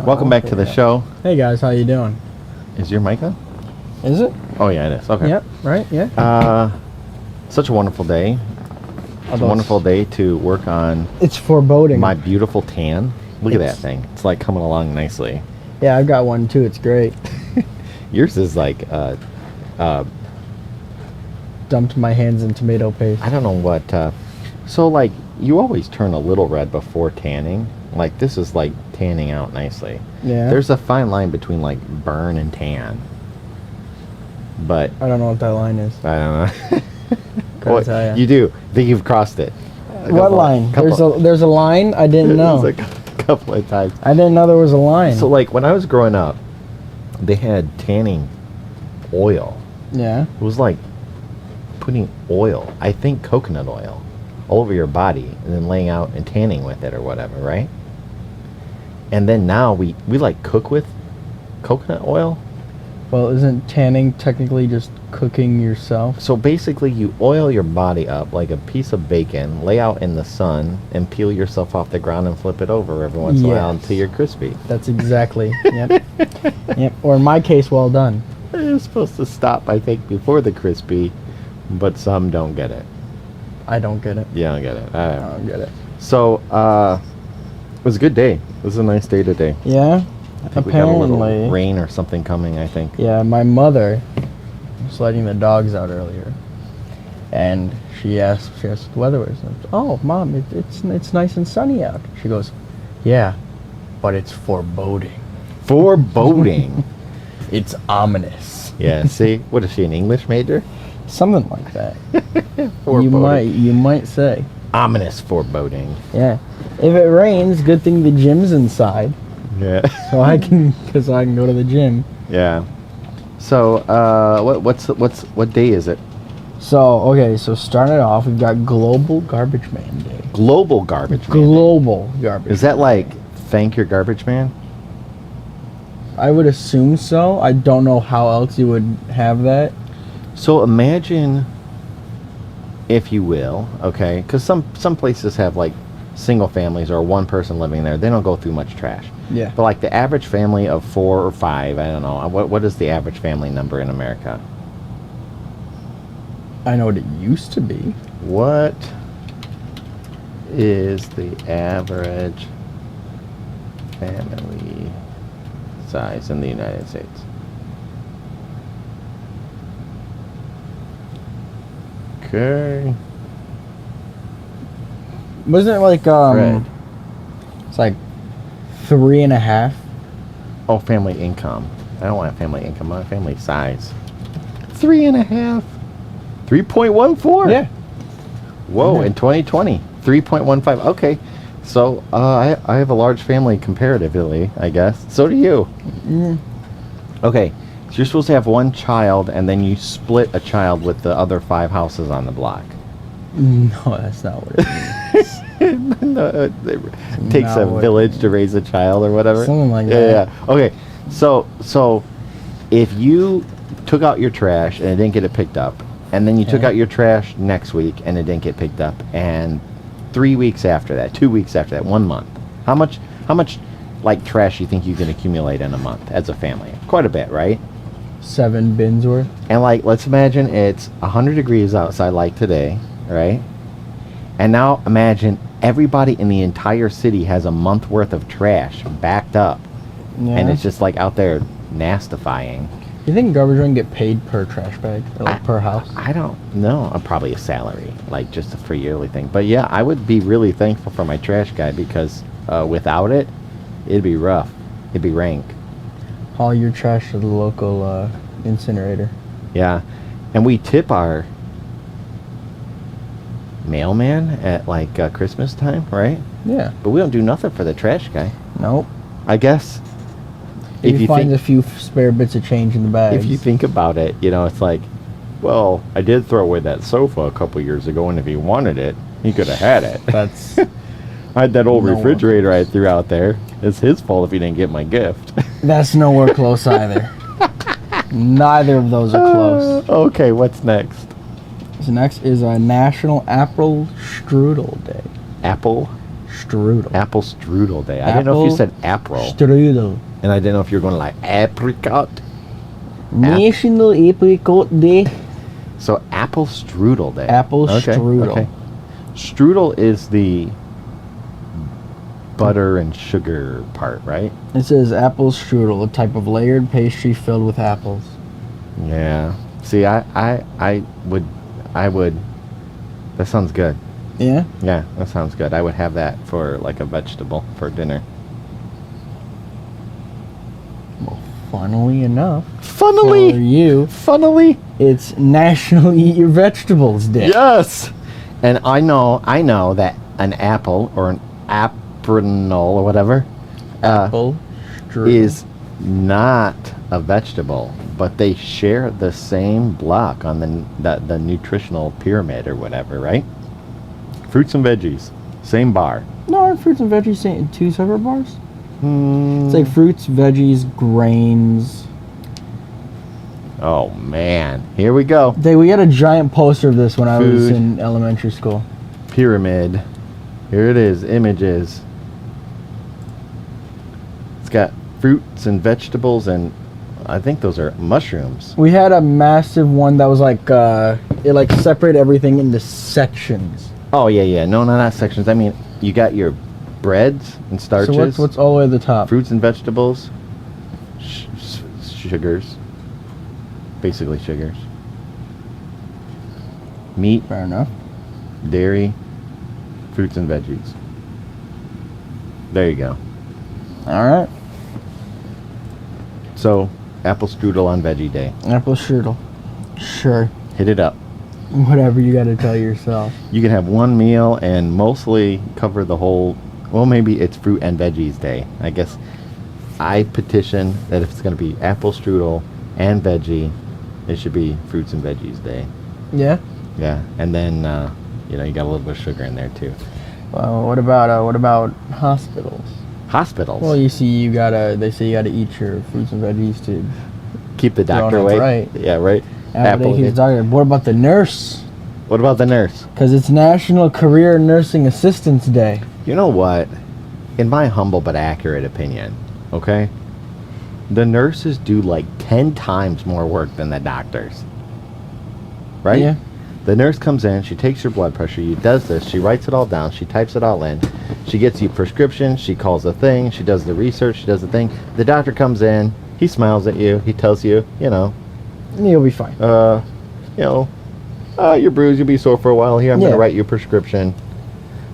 Welcome back to the show. Hey guys, how you doing? Is your mic on? Is it? Oh yeah, it is. Okay. Yep. Right. Yeah. Such a wonderful day. It's a wonderful day to work on. It's foreboding. My beautiful tan. Look at that thing. It's like coming along nicely. Yeah, I've got one too. It's great. Yours is like dumped my hands in tomato paste. I don't know what. So like you always turn a little red before tanning. Like this is like tanning out nicely. Yeah. There's a fine line between like burn and tan. But I don't know what that line is. I don't know. Well, you do. I think you've crossed it. What line? There's a line? I didn't know. There's a couple of times. I didn't know there was a line. So like when I was growing up, they had tanning oil. Yeah. It was like putting oil, I think coconut oil, all over your body and then laying out and tanning with it or whatever, right? And then now we like cook with coconut oil. Well, isn't tanning technically just cooking yourself? So basically you oil your body up like a piece of bacon, lay out in the sun, and peel yourself off the ground and flip it over every once in a while until you're crispy. That's exactly. Yep. Yep. Or in my case, well done. You're supposed to stop, I think, before the crispy, but some don't get it. I don't get it. Yeah, I get it. I don't get it. So, it was a good day. It was a nice day today. Yeah? I think we got a little rain or something coming, I think. Yeah, my mother was letting the dogs out earlier. And she asked what the weather was. And, oh, Mom, it's nice and sunny out. She goes, yeah, but it's foreboding. Foreboding? It's ominous. Yeah, see? What is she, an English major? Something like that. Foreboding. You might say. Ominous foreboding. Yeah. If it rains, good thing the gym's inside. Yeah. So because I can go to the gym. Yeah. So, what day is it? So starting it off, we've got Global Garbage Man Day. Global Garbage Man. Global Garbage. Is that like thank your garbage man? I would assume so. I don't know how else you would have that. So imagine, if you will, okay, because some places have like single families or one person living there. They don't go through much trash. Yeah. But like the average family of 4 or 5, I don't know. What is the average family number in America? I know what it used to be. What is the average family size in the United States? Okay. Wasn't it like Fred. It's like 3.5. Oh, family income. I don't want family income. I want family size. 3.5. 3.14. Yeah. Whoa! Mm-hmm. In 2020, 3.15. Okay. So I have a large family comparatively, I guess. So do you. Mm. Okay. So you're supposed to have one child, and then you split a child with the other 5 houses on the block. No, that's not what it means. No, it takes a village to raise a child or whatever. Something like that. Yeah. Okay. So if you took out your trash and it didn't get it picked up, and then you took out your trash next week and it didn't get picked up, and 3 weeks after that, 2 weeks after that, 1 month, how much like trash you think you can accumulate in a month as a family? Quite a bit, right? 7 bins worth. And like, let's imagine it's 100 degrees outside like today, right? And now imagine everybody in the entire city has a month worth of trash backed up. Yeah. And it's just like out there nastifying. You think garbage men get paid per trash bag or like per house? I don't know. Probably a salary, like just for yearly thing. But yeah, I would be really thankful for my trash guy because without it, it'd be rough. It'd be rank. Haul your trash to the local incinerator. Yeah. And we tip our mailman at like Christmas time, right? Yeah. But we don't do nothing for the trash guy. Nope. I guess if you find a few spare bits of change in the bags. If you think about it, it's like, well, I did throw away that sofa a couple years ago, and if he wanted it, he could have had it. That's I had that old refrigerator I threw out there. It's his fault if he didn't get my gift. That's nowhere close either. Neither of those are close. Okay, what's next? So next is a National Apple Strudel Day. Apple Strudel. Apple strudel day. I didn't know if you said April. Strudel. And I didn't know if you were going like apricot. National Apricot Day. So apple strudel day. Apple strudel. Okay. Strudel is the butter and sugar part, right? It says apple strudel, a type of layered pastry filled with apples. Yeah. See, I would. That sounds good. Yeah? Yeah, that sounds good. I would have that for like a vegetable for dinner. Well, funnily enough, Funnily, for you, it's National Eat Your Vegetables Day. yes. And I know that an apple or an aprinol or whatever Apple strudel. is not a vegetable, but they share the same block on the nutritional pyramid or whatever, right? Fruits and veggies, same bar. No, aren't fruits and veggies in two separate bars? Hmm. It's like fruits, veggies, grains. Oh man, here we go. We had a giant poster of this when I was Food. in elementary school. Pyramid. Here it is, images. It's got fruits and vegetables, and I think those are mushrooms. We had a massive one that was like it like separated everything into sections. Oh yeah. No, not sections. I mean, you got your breads and starches. So what's all the way at the top? Fruits and vegetables. Sugars. Basically sugars. Meat, Fair enough. dairy, fruits and veggies. There you go. All right. So, apple strudel on veggie day. Apple strudel. Sure. Hit it up. Whatever you got to tell yourself. You can have one meal and mostly cover the whole. Well, maybe it's fruit and veggies day. I guess I petition that if it's going to be apple strudel and veggie, it should be fruits and veggies day. Yeah. Yeah, and then you got a little bit of sugar in there too. Well, what about hospitals? Hospitals. Well, they say you gotta eat your fruits and veggies to keep the doctor Donuts, away. right. Yeah, right. Apple. What about the nurse? What about the nurse? Because it's National Career Nursing Assistance Day. You know what? In my humble but accurate opinion, okay, the nurses do like 10 times more work than the doctors. Right? Yeah. The nurse comes in, she takes your blood pressure, she does this, she writes it all down, she types it all in, she gets you prescriptions, she calls the thing, she does the research, she does the thing. The doctor comes in, he smiles at you, he tells you, You'll be fine. you're bruised, you'll be sore for a while, here, I'm going Yeah. to write you a prescription.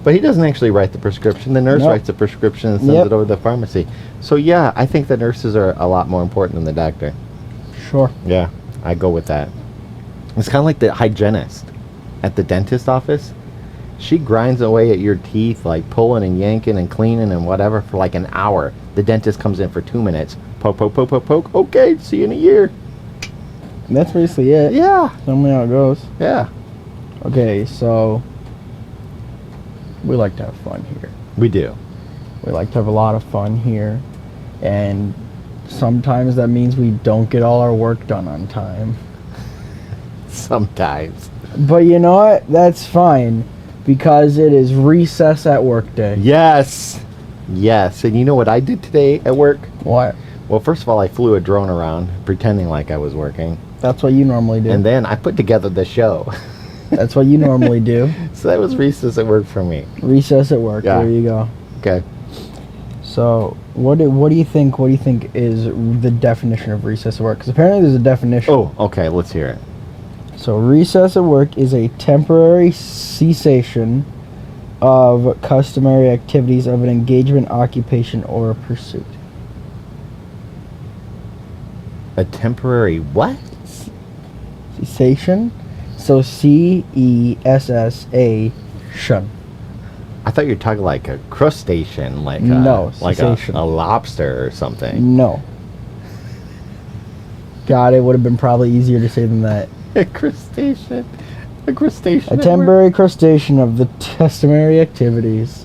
But he doesn't actually write the prescription, the nurse Nope. writes the prescription and sends Yep. it over to the pharmacy. So yeah, I think the nurses are a lot more important than the doctor. Sure. Yeah, I go with that. It's kind of like the hygienist at the dentist office. She grinds away at your teeth, like pulling and yanking and cleaning and whatever for like an hour. The dentist comes in for 2 minutes. Poke, poke, poke, poke, poke. Okay, see you in a year. That's basically it. Yeah, Tell me how it goes. yeah. Okay, so we like to have fun here. We do. We like to have a lot of fun here. And sometimes that means we don't get all our work done on time. Sometimes. But you know what? That's fine. Because it is recess at work day. Yes. Yes. And you know what I did today at work? What? Well, first of all, I flew a drone around pretending like I was working. That's what you normally do. And then I put together the show. That's what you normally do. So that was recess at work for me. Recess at work. Yeah. There you go. Okay. So, what do you think is the definition of recess at work? Because apparently there's a definition. Oh, okay. Let's hear it. So, recess at work is a temporary cessation of customary activities of an engagement, occupation, or a pursuit. A temporary what? Cessation. So, C-E-S-S-A-tion. I thought you were talking like a crustacean, like No, like cessation. a lobster or something. No. God, it would have been probably easier to say than that. A crustacean. A crustacean. A temporary crustacean of the customary activities.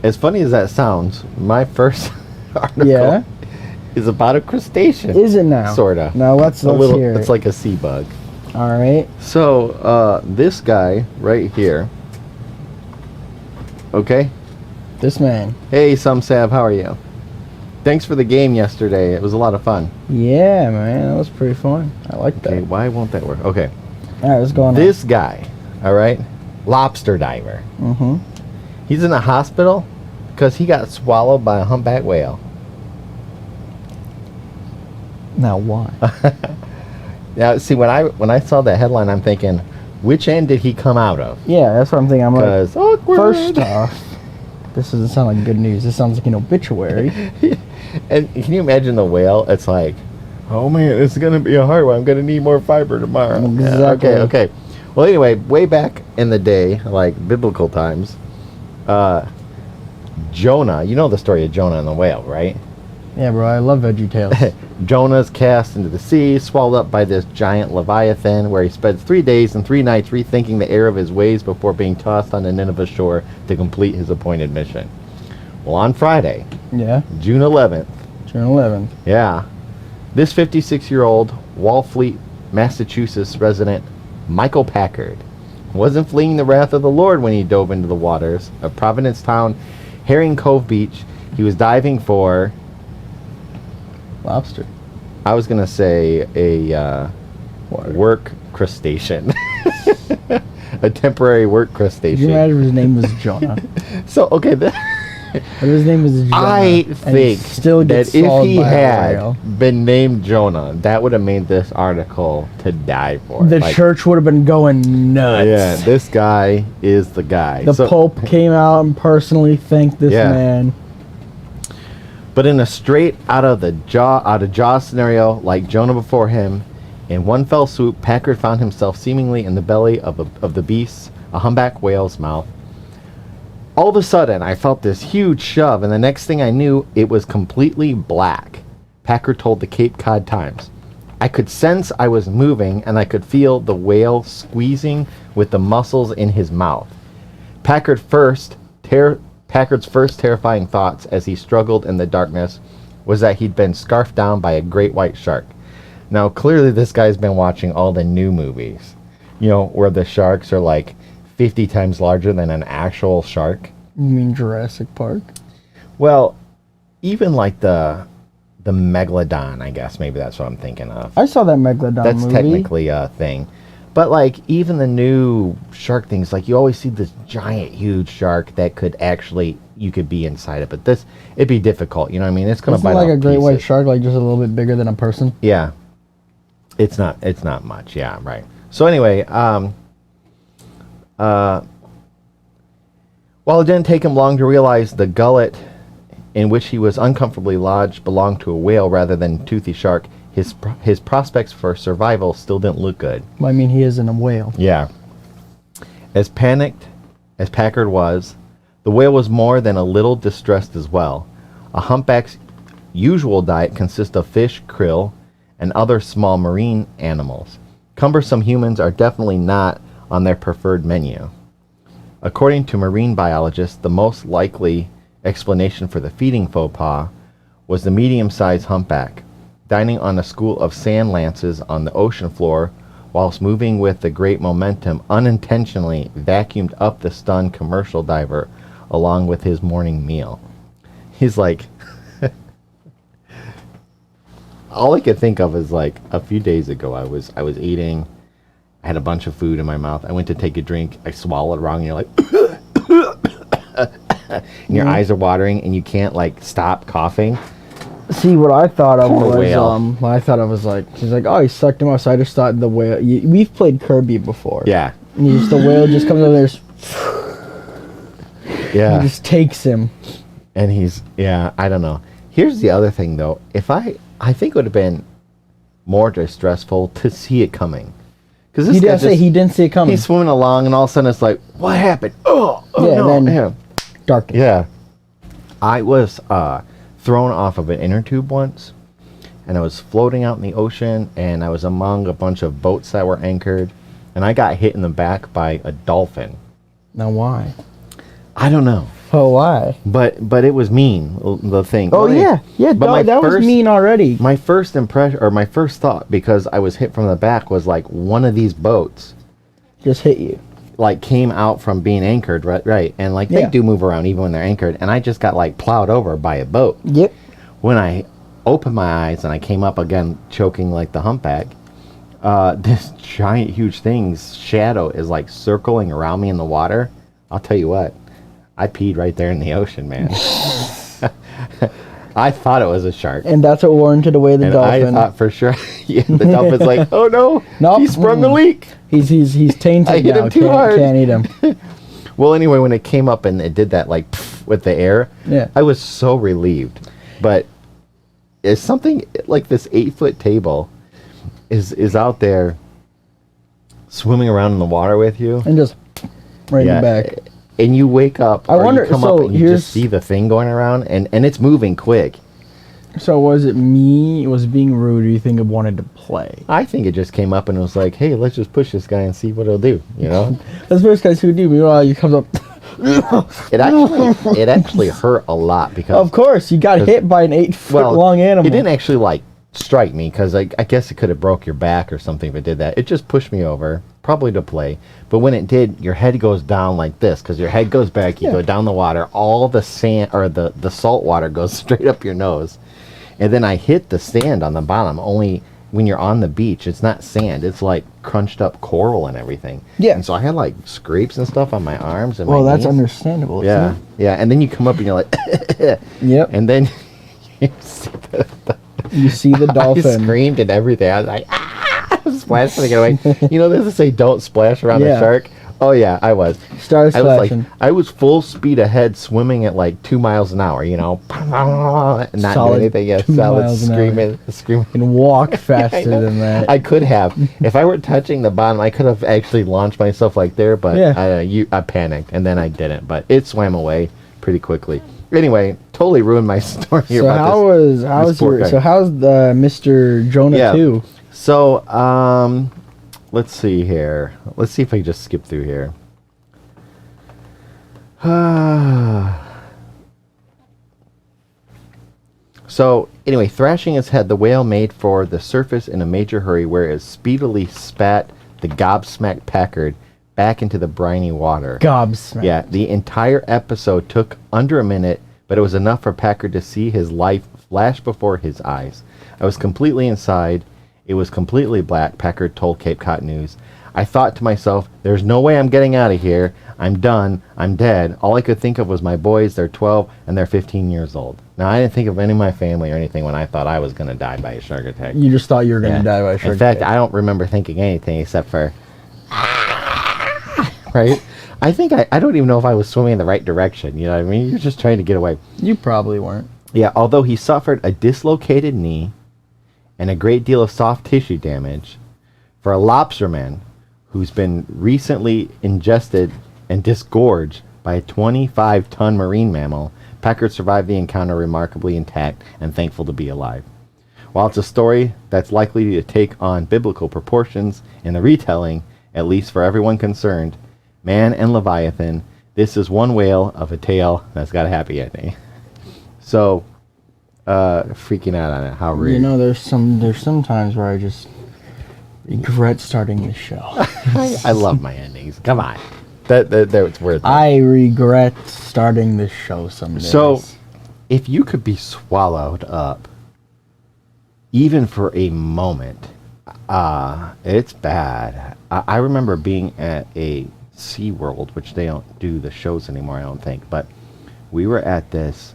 As funny as that sounds, my first article Yeah. is about a crustacean. Is it now? Sorta. Now let's hear it. It's like a sea bug. All right. So this guy right here Okay. This man. Hey, Sav, how are you? Thanks for the game yesterday. It was a lot of fun. Yeah, man, that was pretty fun. I like Okay, that. why won't that work? Okay. All right, what's going on? This guy, all right, lobster diver. Mm-hmm. He's in the hospital because he got swallowed by a humpback whale. Now why? Now, see, when I saw that headline, I'm thinking, which end did he come out of? Yeah, that's what I'm thinking. I'm like, Because awkward. first off, this doesn't sound like good news. This sounds like an obituary. And can you imagine the whale? It's like, oh man, this is gonna be a hard one. I'm gonna need more fiber tomorrow. Exactly. Yeah, okay. Well, anyway, way back in the day, like biblical times, Jonah. You know the story of Jonah and the whale, right? Yeah, bro, I love Veggie Tales. Jonah's cast into the sea, swallowed up by this giant leviathan, where he spent 3 days and 3 nights rethinking the error of his ways before being tossed on the Nineveh shore to complete his appointed mission. Well, on Friday, Yeah, June 11th, June 11th. yeah, this 56-year-old Wallfleet, Massachusetts resident, Michael Packard, wasn't fleeing the wrath of the Lord when he dove into the waters of Provincetown, Herring Cove Beach. He was diving for, Lobster. I was going to say, a work crustacean. A temporary work Could crustacean. you imagine if his name was Jonah? So, okay, If his name was Jonah, I and he think still that gets if swallowed he by a had whale, been named Jonah, that would have made this article to die for. the Like, church would have been going nuts. yeah, this guy is the guy. The So- Pope came out and personally thanked this Yeah. man. But in a straight out of jaw scenario, like Jonah before him, in one fell swoop, Packard found himself seemingly in the belly of the beast, a humpback whale's mouth. All of a sudden, I felt this huge shove, and the next thing I knew, it was completely black. Packard told the Cape Cod Times. I could sense I was moving, and I could feel the whale squeezing with the muscles in his mouth. Packard's first terrifying thoughts as he struggled in the darkness was that he'd been scarfed down by a great white shark. Now, clearly this guy's been watching all the new movies, you know, where the sharks are like 50 times larger than an actual shark. You mean Jurassic Park? Well, even like the Megalodon, I guess, maybe that's what I'm thinking of. I saw that Megalodon That's movie. technically a thing. But like even the new shark things, like you always see this giant, huge shark that could actually, you could be inside it. But this, it'd be difficult. You know what I mean? It's gonna Isn't bite like off a great white pieces. shark, like just a little bit bigger than a person? Yeah, it's not much. Yeah, right. So anyway, while it didn't take him long to realize the gullet in which he was uncomfortably lodged belonged to a whale rather than toothy shark, his prospects for survival still didn't look good. Well, I mean, he isn't a whale. Yeah. As panicked as Packard was, the whale was more than a little distressed as well. A humpback's usual diet consists of fish, krill, and other small marine animals. Cumbersome humans are definitely not on their preferred menu. According to marine biologists, the most likely explanation for the feeding faux pas was the medium-sized humpback, dining on a school of sand lances on the ocean floor whilst moving with the great momentum, unintentionally vacuumed up the stunned commercial diver along with his morning meal. He's like, all I could think of is like a few days ago I was eating, I had a bunch of food in my mouth, I went to take a drink, I swallowed wrong, and you're like and your eyes are watering and you can't like stop coughing. See, what I thought of Poor was, whale. what I thought of was like, she's like, oh, he sucked him off, so I just thought the whale, we've played Kirby before. Yeah. And the whale just comes over there, Yeah. he just takes him. And he's, yeah, I don't know. Here's the other thing though. If I think it would have been more distressful to see it coming. Because He didn't say he didn't see it coming. He's swimming along and all of a sudden it's like, what happened? Oh Yeah, no. then- Yeah. Darkness. Yeah. I was thrown off of an inner tube once, and I was floating out in the ocean, and I was among a bunch of boats that were anchored, and I got hit in the back by a dolphin. Now why? I don't know. Oh, why? But it was mean, the thing. Oh, Well, yeah. Yeah, but my that was first- mean already. My first impression, or my first thought, because I was hit from the back, was like one of these boats Just hit you. like came out from being anchored, right, and like they Yeah. do move around even when they're anchored, and I just got like plowed over by a boat. Yep. When I opened my eyes and I came up again, choking like the humpback, this giant, huge thing's shadow is like circling around me in the water. I'll tell you what, I peed right there in the ocean, man. I thought it was a shark. And that's what warranted away the And dolphin. I thought for sure, yeah, the dolphin's like, oh no, Nope. he sprung a leak. He's tainted I hit now. him too hard. Can't eat him. Well, anyway, when it came up and it did that like pff, with the air, Yeah. I was so relieved. But is something like this 8-foot table is out there swimming around in the water with you, And just right in the back. and you wake up, I or wonder- you come so up and you here's- just see the thing going around, and it's moving quick. So was it me? Was it being rude, or you think it wanted to play? I think it just came up and was like, hey, let's just push this guy and see what he'll do, you know? That's what guys who do. Meanwhile, you comes up. It actually hurt a lot because Of course, you got hit by an 8-foot long animal. it didn't actually like strike me because I guess it could have broke your back or something if it did that. It just pushed me over, probably to play. But when it did, your head goes down like this because your head goes back. You Yeah. go down the water. All the sand or the salt water goes straight up your nose. And then I hit the sand on the bottom. Only when you're on the beach, it's not sand. It's like crunched up coral and everything. Yeah. And so I had like scrapes and stuff on my arms and Well, my that's knees. understandable. Yeah, Isn't yeah. And then you come up and you're like, it? Yep. and then you see the You see the I dolphin. screamed and everything. I was like, ah! Splashing to get away. You know, they say don't splash around Yeah. a shark. Oh yeah, I was. Started I was like, splashing. I was full speed ahead, swimming at like 2 miles an hour. You know, not doing Solid anything. Yeah, 2 solid miles an hour. screaming. And walk I faster know. than that. I could have, if I were touching the bottom, I could have actually launched myself like there, but Yeah. I panicked and then I didn't. But it swam away pretty quickly. Anyway, totally ruined my story here So about this. how's poor guy. the Mr. Jonah Yeah. 2? So, let's see here. Let's see if I can just skip through here. So, anyway, thrashing his head, the whale made for the surface in a major hurry, where it speedily spat the gobsmacked Packard back into the briny water. Gobsmacked. Yeah, the entire episode took under a minute, but it was enough for Packard to see his life flash before his eyes. I was completely inside. It was completely black, Packard told Cape Cod News. I thought to myself, there's no way I'm getting out of here. I'm done. I'm dead. All I could think of was my boys. They're 12 and they're 15 years old. Now, I didn't think of any of my family or anything when I thought I was going to die by a shark attack. You just thought you were going to Yeah. die by a shark In fact, attack. I don't remember thinking anything except for, right? I think I don't even know if I was swimming in the right direction. You know what I mean? You're just trying to get away. You probably weren't. Yeah, although he suffered a dislocated knee and a great deal of soft tissue damage, for a lobsterman who's been recently ingested and disgorged by a 25-ton marine mammal, Packard survived the encounter remarkably intact and thankful to be alive. While it's a story that's likely to take on biblical proportions in the retelling, at least for everyone concerned, man and Leviathan, this is one whale of a tale that's got a happy ending. So, freaking out on it. How rude. You know, there's some times where I just regret starting this show. I love my endings. Come on. That's worth it. I regret starting this show some days. So, if you could be swallowed up, even for a moment, it's bad. I remember being at a SeaWorld, which they don't do the shows anymore, I don't think, but we were at this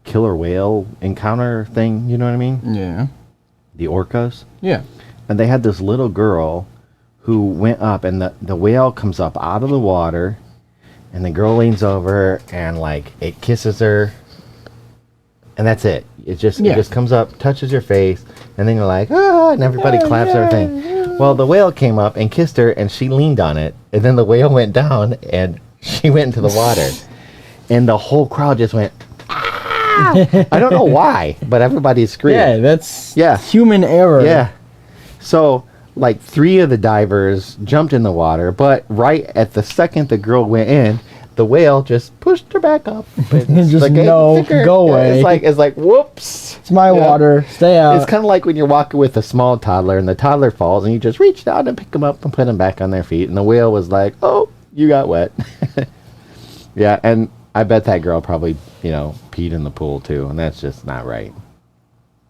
killer whale encounter thing, you know what I mean? Yeah. The orcas. Yeah. And they had this little girl who went up, and the whale comes up out of the water, and the girl leans over and like it kisses her, and that's it. It just comes up, touches your face, and then you're like, ah, and everybody claps and everything. Well, the whale came up and kissed her, and she leaned on it, and then the whale went down, and she went into the water, and the whole crowd just went, ah! I don't know why, but everybody screamed. Yeah, that's Yeah. human error. Yeah. So, like, 3 of the divers jumped in the water, but right at the second the girl went in, the whale just pushed her back up. It's Just no, go away. It's like whoops. It's my water. Stay out. It's kind of like when you're walking with a small toddler and the toddler falls and you just reach down and pick them up and put them back on their feet. And the whale was like, oh, you got wet. Yeah, and I bet that girl probably, peed in the pool too. And that's just not right.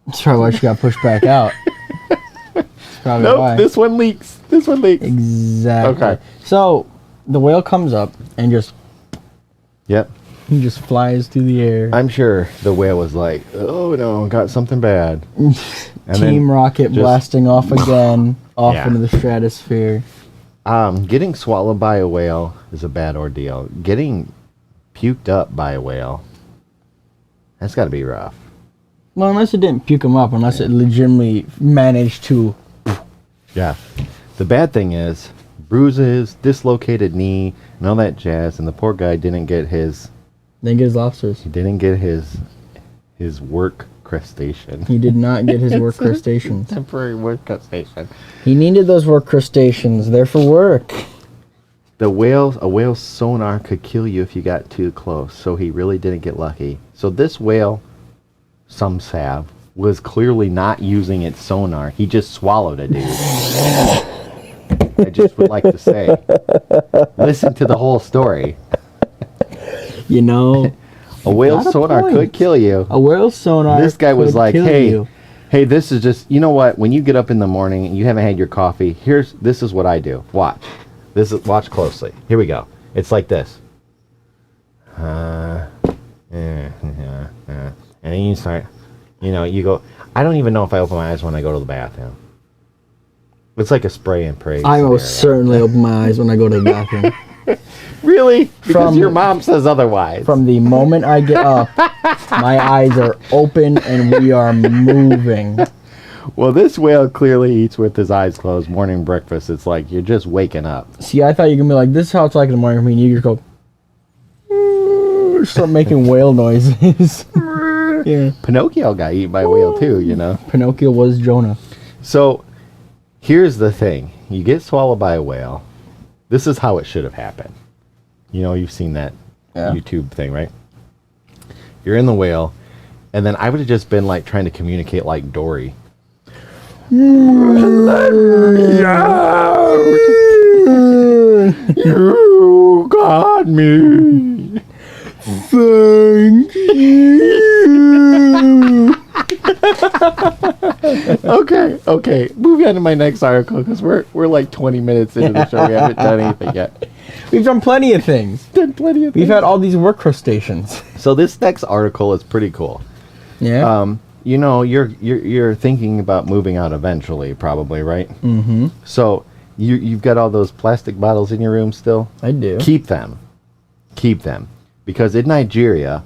That's probably why she got pushed back out. That's probably Nope, why. this one leaks. Exactly. Okay. So the whale comes up and just Yep. he just flies through the air. I'm sure the whale was like, oh no, got something bad. And Team Rocket just- blasting off again, off Yeah. into the stratosphere. Getting swallowed by a whale is a bad ordeal. Getting puked up by a whale, that's got to be rough. Well, unless it didn't puke him up, unless it legitimately managed to. Yeah. The bad thing is bruises, dislocated knee, and all that jazz, and the poor guy didn't get his lobsters. He didn't get his work crustacean. He did not get his work crustacean. Temporary work crustacean. He needed those work crustaceans. They're for work. A whale's sonar could kill you if you got too close, so he really didn't get lucky. So this whale, some sav, was clearly not using its sonar. He just swallowed a dude. I just would like to say, listen to the whole story. A whale's got a sonar point. could kill you. A whale's sonar. This guy was could like, kill hey, you. hey, this is just, you know what? When you get up in the morning and you haven't had your coffee, this is what I do. Watch. Watch closely. Here we go. It's like this. And then you start, you go, I don't even know if I open my eyes when I go to the bathroom. It's like a spray and pray. I scenario. most certainly open my eyes when I go to the bathroom. Really? Because From- your mom says otherwise. From the moment I get up, my eyes are open and we are moving. Well, this whale clearly eats with his eyes closed. Morning breakfast. It's like you're just waking up. See, I thought you were going to be like, this is how it's like in the morning for me. And you just go, start making whale noises. Yeah. Pinocchio got eaten by a whale too, Pinocchio was Jonah. So, here's the thing. You get swallowed by a whale. This is how it should have happened. You've seen that YouTube thing, right? You're in the whale, and then I would have just been like trying to communicate like Dory. Let me out! You got me! Thank you! Okay. Moving on to my next article because we're like 20 minutes into the show. We haven't done anything yet. We've done plenty of things. We've had all these work crustaceans. So this next article is pretty cool. Yeah. You're thinking about moving out eventually, probably, right? Mm-hmm. So you've got all those plastic bottles in your room still? I do. Keep them, because in Nigeria,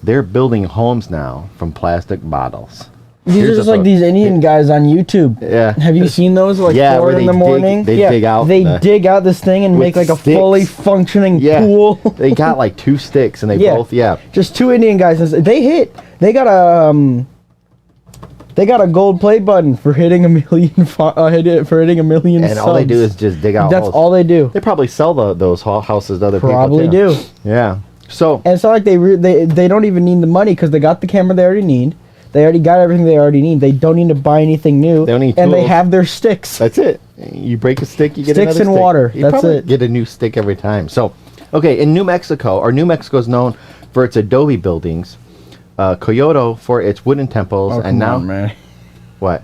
they're building homes now from plastic bottles. These are just like these Indian guys on YouTube. Yeah. Have you seen those? Like Yeah, 4 where in the they morning. dig out They the- dig out this thing and with make like a sticks. fully functioning Yeah, pool. they got like 2 sticks, and they Yeah. both, yeah. Just 2 Indian guys. They got a gold play button for hitting a million. For hitting a million. And all they subs. do is just dig out That's holes. all they do. They probably sell those houses to other Probably people, too. do. Yeah. So, And it's not like they don't even need the money because they got the camera they already need. They already got everything they already need. They don't need to buy anything new. They don't need and they tools. have their sticks. that's it. You break a stick, you get Sticks another and stick. water. You That's probably it. get a new stick every time. So, okay, in New Mexico is known for its adobe buildings, Kyoto for its wooden temples, Oh, and come now on, man. what?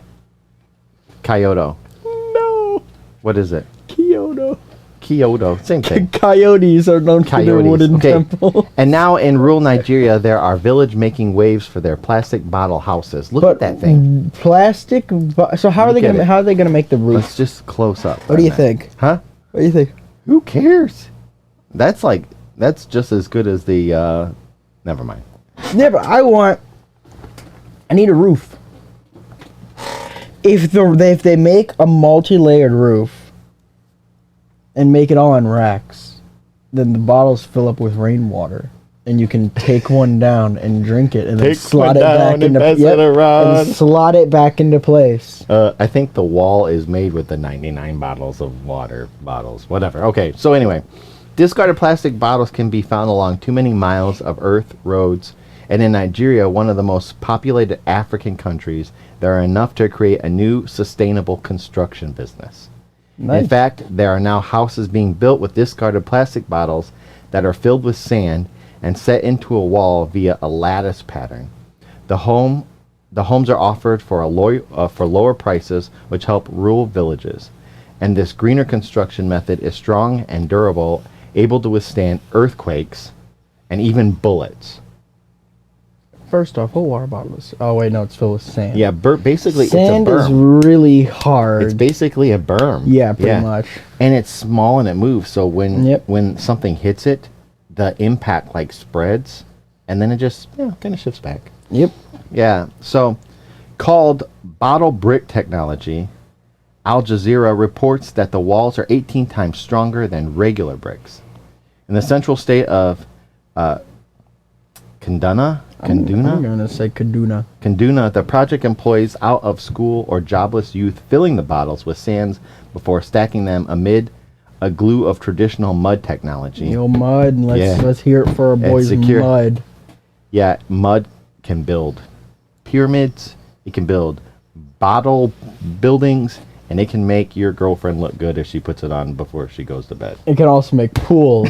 Kyoto. No, What is it? Kyoto. Kyoto. Same thing. Coyotes are known for their Coyotes. wooden Okay. temple. And now in rural Nigeria, there are village making waves for their plastic bottle houses. Look at that thing. Plastic. So how are they Look at gonna it. how are they gonna make the roof? Let's just close up. What do on you that. think? Huh? What do you think? Who cares? That's just as good as the. Never mind. Yeah, but I need a roof. If they make a multi-layered roof and make it all on racks, then the bottles fill up with rainwater, and you can take one down and drink it, and then Take slot one it down back and into pass it around. and slot it back into place. I think the wall is made with the 99 bottles of water bottles. Whatever. Okay. So anyway, Discarded plastic bottles can be found along too many miles of earth, roads, and in Nigeria, one of the most populated African countries, there are enough to create a new sustainable construction business. Nice. In fact, there are now houses being built with discarded plastic bottles that are filled with sand and set into a wall via a lattice pattern. The homes are offered for lower prices, which help rural villages. And this greener construction method is strong and durable, able to withstand earthquakes and even bullets. First off, what water bottle is? Oh wait, no, it's filled with sand. Yeah, basically sand it's a is berm. really hard. It's basically a berm. Yeah, pretty much. And it's small and it moves, so when something hits it, the impact like spreads, and then it just kind of shifts back. Yep. Yeah. So, called bottle brick technology, Al Jazeera reports that the walls are 18 times stronger than regular bricks. In the central state of Kaduna, I'm gonna say Kaduna. the project employs out of school or jobless youth filling the bottles with sands before stacking them amid a glue of traditional mud technology. Yo, mud. Let's hear it for our boys. Mud. Yeah, mud can build pyramids. It can build bottle buildings, and it can make your girlfriend look good if she puts it on before she goes to bed. It can also make pools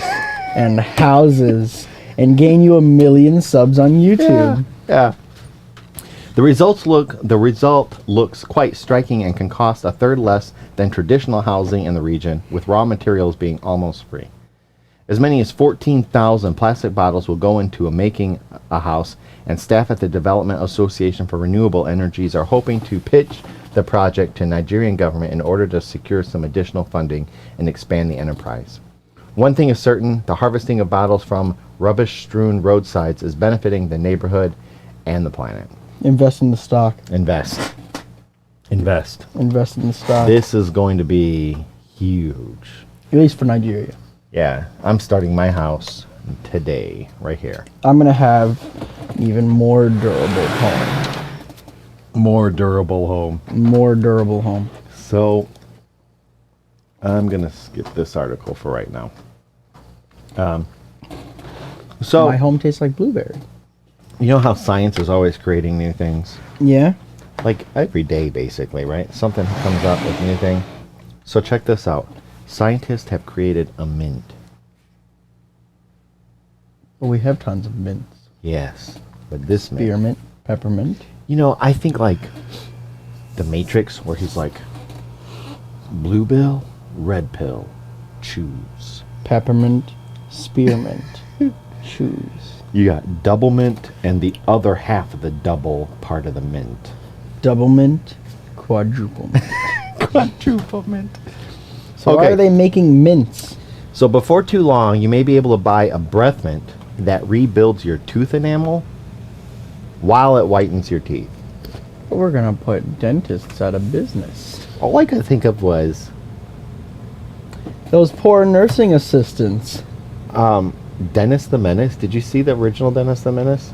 and houses and gain you 1 million subs on YouTube. Yeah. The result looks quite striking and can cost a third less than traditional housing in the region, with raw materials being almost free. As many as 14,000 plastic bottles will go into making a house, and staff at the Development Association for Renewable Energies are hoping to pitch the project to Nigerian government in order to secure some additional funding and expand the enterprise. One thing is certain, the harvesting of bottles from rubbish-strewn roadsides is benefiting the neighborhood and the planet. Invest in the stock. Invest. Invest in the stock. This is going to be huge. At least for Nigeria. Yeah, I'm starting my house today, right here. I'm going to have even more durable home. More durable home. More durable home. So, I'm going to skip this article for right now. So my home tastes like blueberry. You know how science is always creating new things? Yeah. Like every day, basically, right? Something comes up with a new thing. So check this out. Scientists have created a mint. Well, we have tons of mints. Yes, but this mint. Spearmint, peppermint. You know, I think like The Matrix, where he's like, blue pill, red pill, choose. Peppermint, spearmint, choose. You got double mint and the other half of the double part of the mint. Double mint, quadruple mint. Quadruple mint. So why are they making mints? So before too long, you may be able to buy a breath mint that rebuilds your tooth enamel while it whitens your teeth. We're going to put dentists out of business. All I could think of was those poor nursing assistants. Dennis the Menace. Did you see the original Dennis the Menace?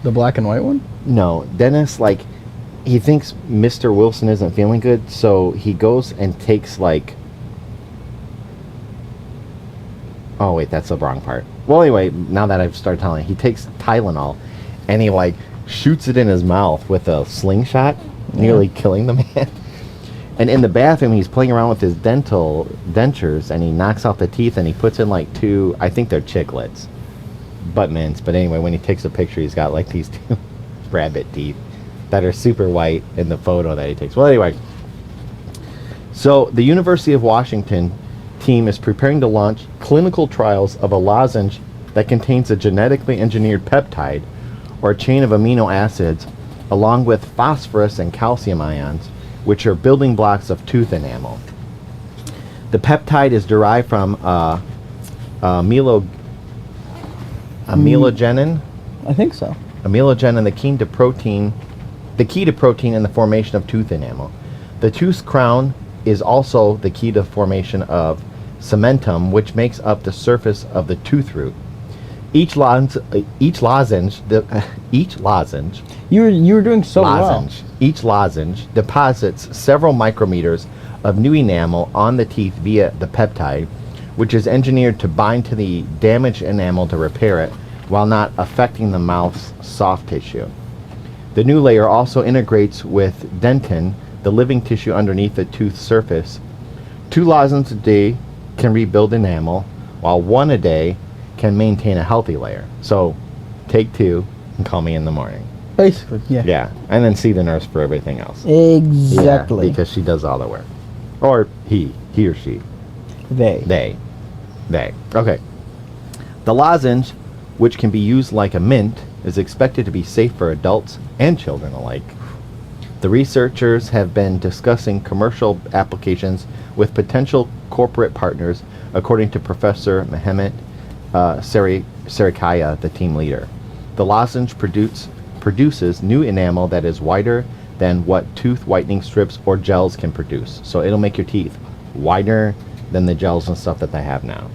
The black and white one? No. Dennis, like, he thinks Mr. Wilson isn't feeling good, so he goes and takes, like... Oh, wait, that's the wrong part. Well, anyway, now that I've started telling, he takes Tylenol, and he, like, shoots it in his mouth with a slingshot, nearly killing the man. And in the bathroom, he's playing around with his dentures, and he knocks out the teeth, and he puts in, like, two, I think they're chiclets, butt mints. But anyway, when he takes a picture, he's got, like, these two rabbit teeth that are super white in the photo that he takes. Well, anyway, so the University of Washington team is preparing to launch clinical trials of a lozenge that contains a genetically engineered peptide, or a chain of amino acids, along with phosphorus and calcium ions, which are building blocks of tooth enamel. The peptide is derived from amelogenin. I think so. Amelogenin, the key to protein in the formation of tooth enamel. The tooth crown is also the key to formation of cementum, which makes up the surface of the tooth root. Each lozenge. You were doing so well. Each lozenge deposits several micrometers of new enamel on the teeth via the peptide, which is engineered to bind to the damaged enamel to repair it while not affecting the mouth's soft tissue. The new layer also integrates with dentin, the living tissue underneath the tooth surface. 2 lozenges a day can rebuild enamel, while 1 a day can maintain a healthy layer. So take 2 and call me in the morning. Basically, yeah. Yeah, and then see the nurse for everything else. Exactly. Yeah, because she does all the work. Or he or she. They. Okay. The lozenge, which can be used like a mint, is expected to be safe for adults and children alike. The researchers have been discussing commercial applications with potential corporate partners, according to Professor Mehmet Sarikaya, the team leader. The lozenge produces new enamel that is wider than what tooth whitening strips or gels can produce. So it'll make your teeth wider than the gels and stuff that they have now.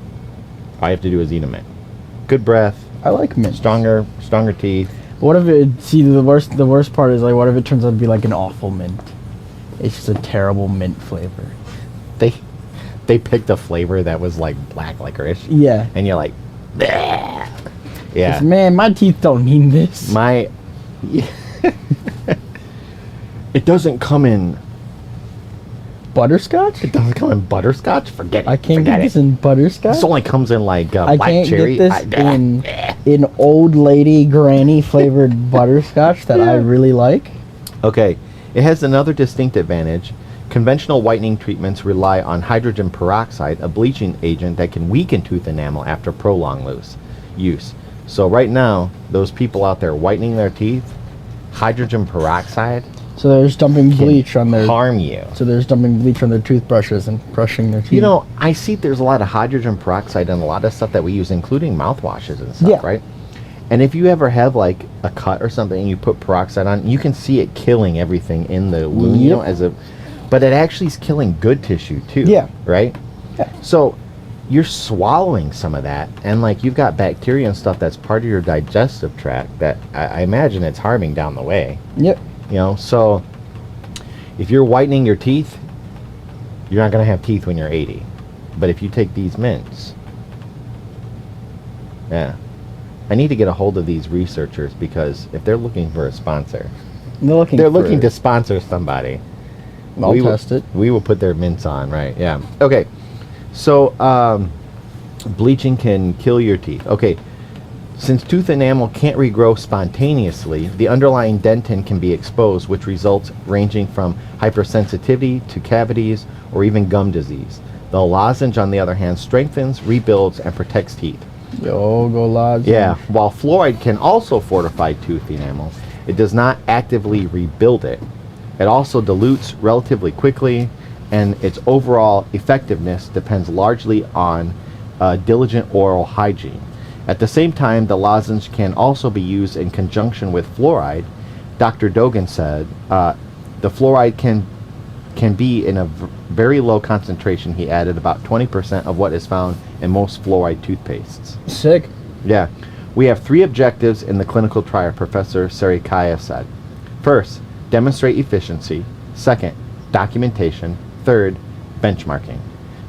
All you have to do is eat a mint. Good breath, I like mint. stronger teeth. What if it? See, the worst part is like, what if it turns out to be like an awful mint? It's just a terrible mint flavor. They picked a flavor that was like black licorice. Yeah. And you're like, bleh. Yeah. Man, my teeth don't need this. It doesn't come in Butterscotch? It doesn't come in butterscotch? Forget it. I can't Forget get this it. in butterscotch? This only comes in like I black can't cherry. get this in old lady granny flavored butterscotch that I really like. Okay. It has another distinct advantage. Conventional whitening treatments rely on hydrogen peroxide, a bleaching agent that can weaken tooth enamel after prolonged use. So right now, those people out there whitening their teeth, hydrogen peroxide So they're just dumping bleach on their harm you. So they're just dumping bleach on their toothbrushes and brushing their teeth. You know, I see there's a lot of hydrogen peroxide in a lot of stuff that we use, including mouthwashes and stuff, Yeah. right? And if you ever have like a cut or something and you put peroxide on, you can see it killing everything in the wound, you know, but it actually is killing good tissue too. Yeah. Right? Yeah. So you're swallowing some of that, and like you've got bacteria and stuff that's part of your digestive tract that I imagine it's harming down the way. Yep. You know, so if you're whitening your teeth, you're not going to have teeth when you're 80. But if you take these mints, yeah. I need to get a hold of these researchers, because if they're looking for a sponsor, They're looking to sponsor somebody. I'll test it. We will put their mints on, right? Yeah. Okay. So, bleaching can kill your teeth. Okay. Since tooth enamel can't regrow spontaneously, the underlying dentin can be exposed, which results ranging from hypersensitivity to cavities or even gum disease. The lozenge, on the other hand, strengthens, rebuilds, and protects teeth. Yo, go lozenge. Yeah, while fluoride can also fortify tooth enamel, it does not actively rebuild it. It also dilutes relatively quickly, and its overall effectiveness depends largely on diligent oral hygiene. At the same time, the lozenge can also be used in conjunction with fluoride. Dr. Dogan said the fluoride can be in a very low concentration. He added about 20% of what is found in most fluoride toothpastes. Sick. Yeah. We have 3 objectives in the clinical trial, Professor Sarikaya said. First, demonstrate efficiency. Second, documentation. Third, benchmarking,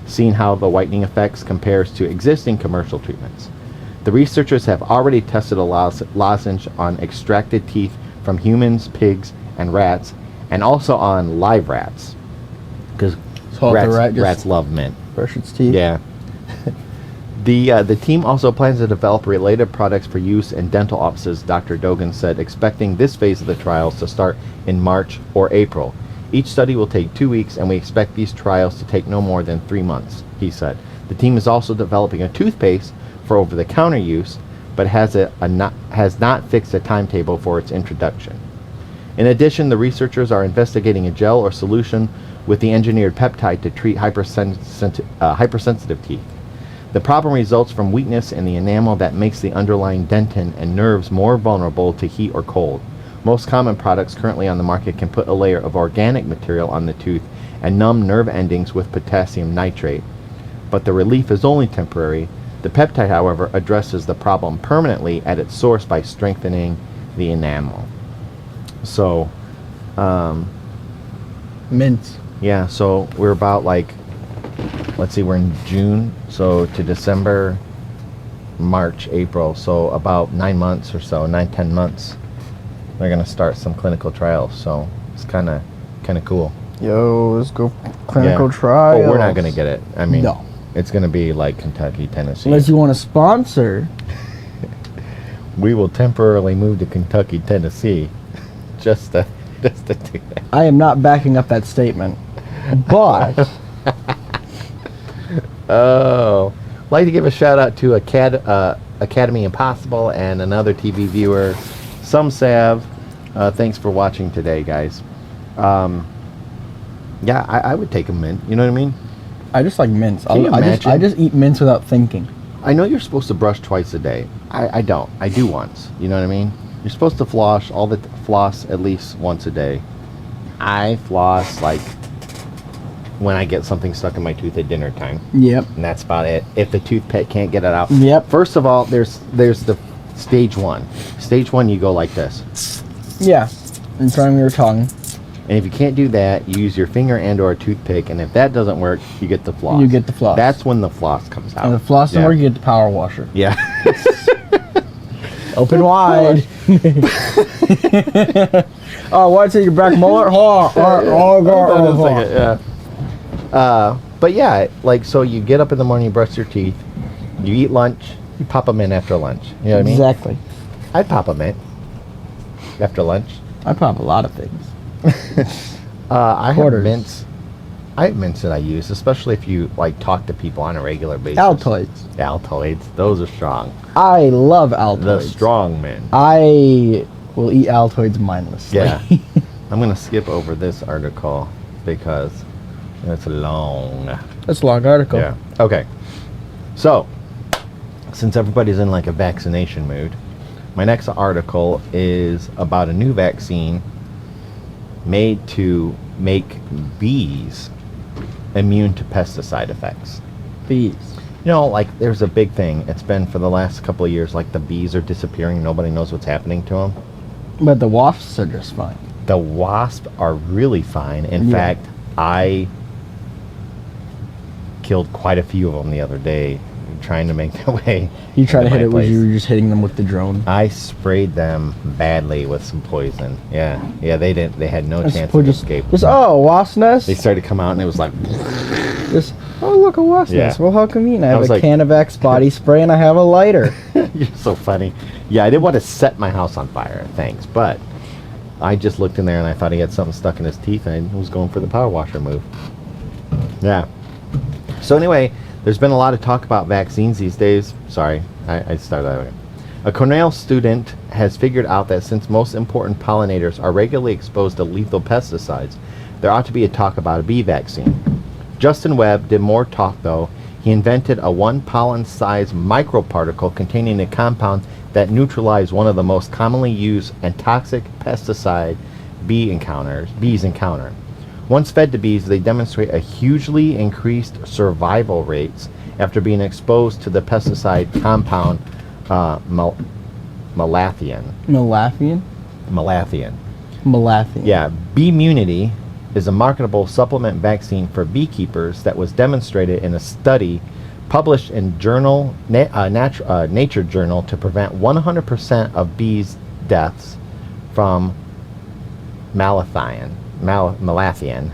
seeing how the whitening effects compares to existing commercial treatments. The researchers have already tested a lozenge on extracted teeth from humans, pigs, and rats, and also on live rats, because rats love mint. Brush its teeth. Yeah. The team also plans to develop related products for use in dental offices, Dr. Dogan said, expecting this phase of the trials to start in March or April. Each study will take 2 weeks, and we expect these trials to take no more than 3 months, he said. The team is also developing a toothpaste for over-the-counter use, but has not fixed a timetable for its introduction. In addition, the researchers are investigating a gel or solution with the engineered peptide to treat hypersensitive teeth. The problem results from weakness in the enamel that makes the underlying dentin and nerves more vulnerable to heat or cold. Most common products currently on the market can put a layer of organic material on the tooth and numb nerve endings with potassium nitrate, but the relief is only temporary. The peptide, however, addresses the problem permanently at its source by strengthening the enamel. So, Mints. yeah, so we're about like, let's see, we're in June. So to December, March, April. So about 9 months or so, 10 months. They're gonna start some clinical trials. So it's kind of cool. Yo, let's go clinical Yeah. trials. Oh, we're not gonna get it. I mean, No. it's gonna be like Kentucky, Tennessee. Unless you want to sponsor. We will temporarily move to Kentucky, Tennessee, just to do that. I am not backing up that statement. But Oh, I'd like to give a shout out to Academy Impossible and another TV viewer, Some Sav. Thanks for watching today, guys. Yeah, I would take a mint. You know what I mean? I just like mints. Can you imagine? I just eat mints without thinking. I know you're supposed to brush twice a day. I don't. I do once. You know what I mean? You're supposed to floss floss at least once a day. I floss like when I get something stuck in my tooth at dinner time. Yep. And that's about it. If the toothpick can't get it out. Yep. First of all, there's the stage one. Stage one, you go like this. Yeah. In front of your tongue. And if you can't do that, you use your finger and or a toothpick. And if that doesn't work, you get the floss. You get the floss. That's when the floss comes out. And the floss doesn't work, you get the power washer. Yeah. Open wide. Oh, what's it? Your back mullet? Hold on a second, yeah. But yeah, like, so you get up in the morning, you brush your teeth, you eat lunch, you pop them in after lunch. You know what I mean? Exactly. I'd pop them in after lunch. I pop a lot of things. I Quarters. have mints. I have mints that I use, especially if you like talk to people on a regular basis. Altoids. Altoids, those are strong. I love The Altoids. strong men. I will eat Altoids mindlessly. Yeah. I'm gonna skip over this article because it's long. That's a long article. Yeah. Okay. So, since everybody's in like a vaccination mood, my next article is about a new vaccine made to make bees immune to pesticide effects. Bees. You know, like there's a big thing. It's been for the last couple of years, like the bees are disappearing. Nobody knows what's happening to them. But the wasps are just fine. The wasps are really fine. In Yeah. fact, I killed quite a few of them the other day trying to make their way. You try to into hit my it place. when you were just hitting them with the drone. I sprayed them badly with some poison. Yeah, they didn't. They had no chance Just, of escape. oh, wasp nest. They started to come out, and it was like, Just, oh, look, a wasp Yeah. nest. Well, how convenient. I have was a like- can of Axe body spray and I have a lighter. "You're so funny." Yeah, I didn't want to set my house on fire. Thanks, but I just looked in there and I thought he had something stuck in his teeth, and I was going for the power washer move. Yeah. So anyway, there's been a lot of talk about vaccines these days. Sorry, I started that way. A Cornell student has figured out that since most important pollinators are regularly exposed to lethal pesticides, there ought to be a talk about a bee vaccine. Justin Webb did more talk though. He invented a one pollen-sized microparticle containing a compound that neutralized one of the most commonly used and toxic pesticide bees encounter. Once fed to bees, they demonstrate a hugely increased survival rates after being exposed to the pesticide compound malathion. Malathion? Malathion. Yeah, Beemunity is a marketable supplement vaccine for beekeepers that was demonstrated in a study published in Nature Journal to prevent 100% of bees' deaths from malathion. Malathion.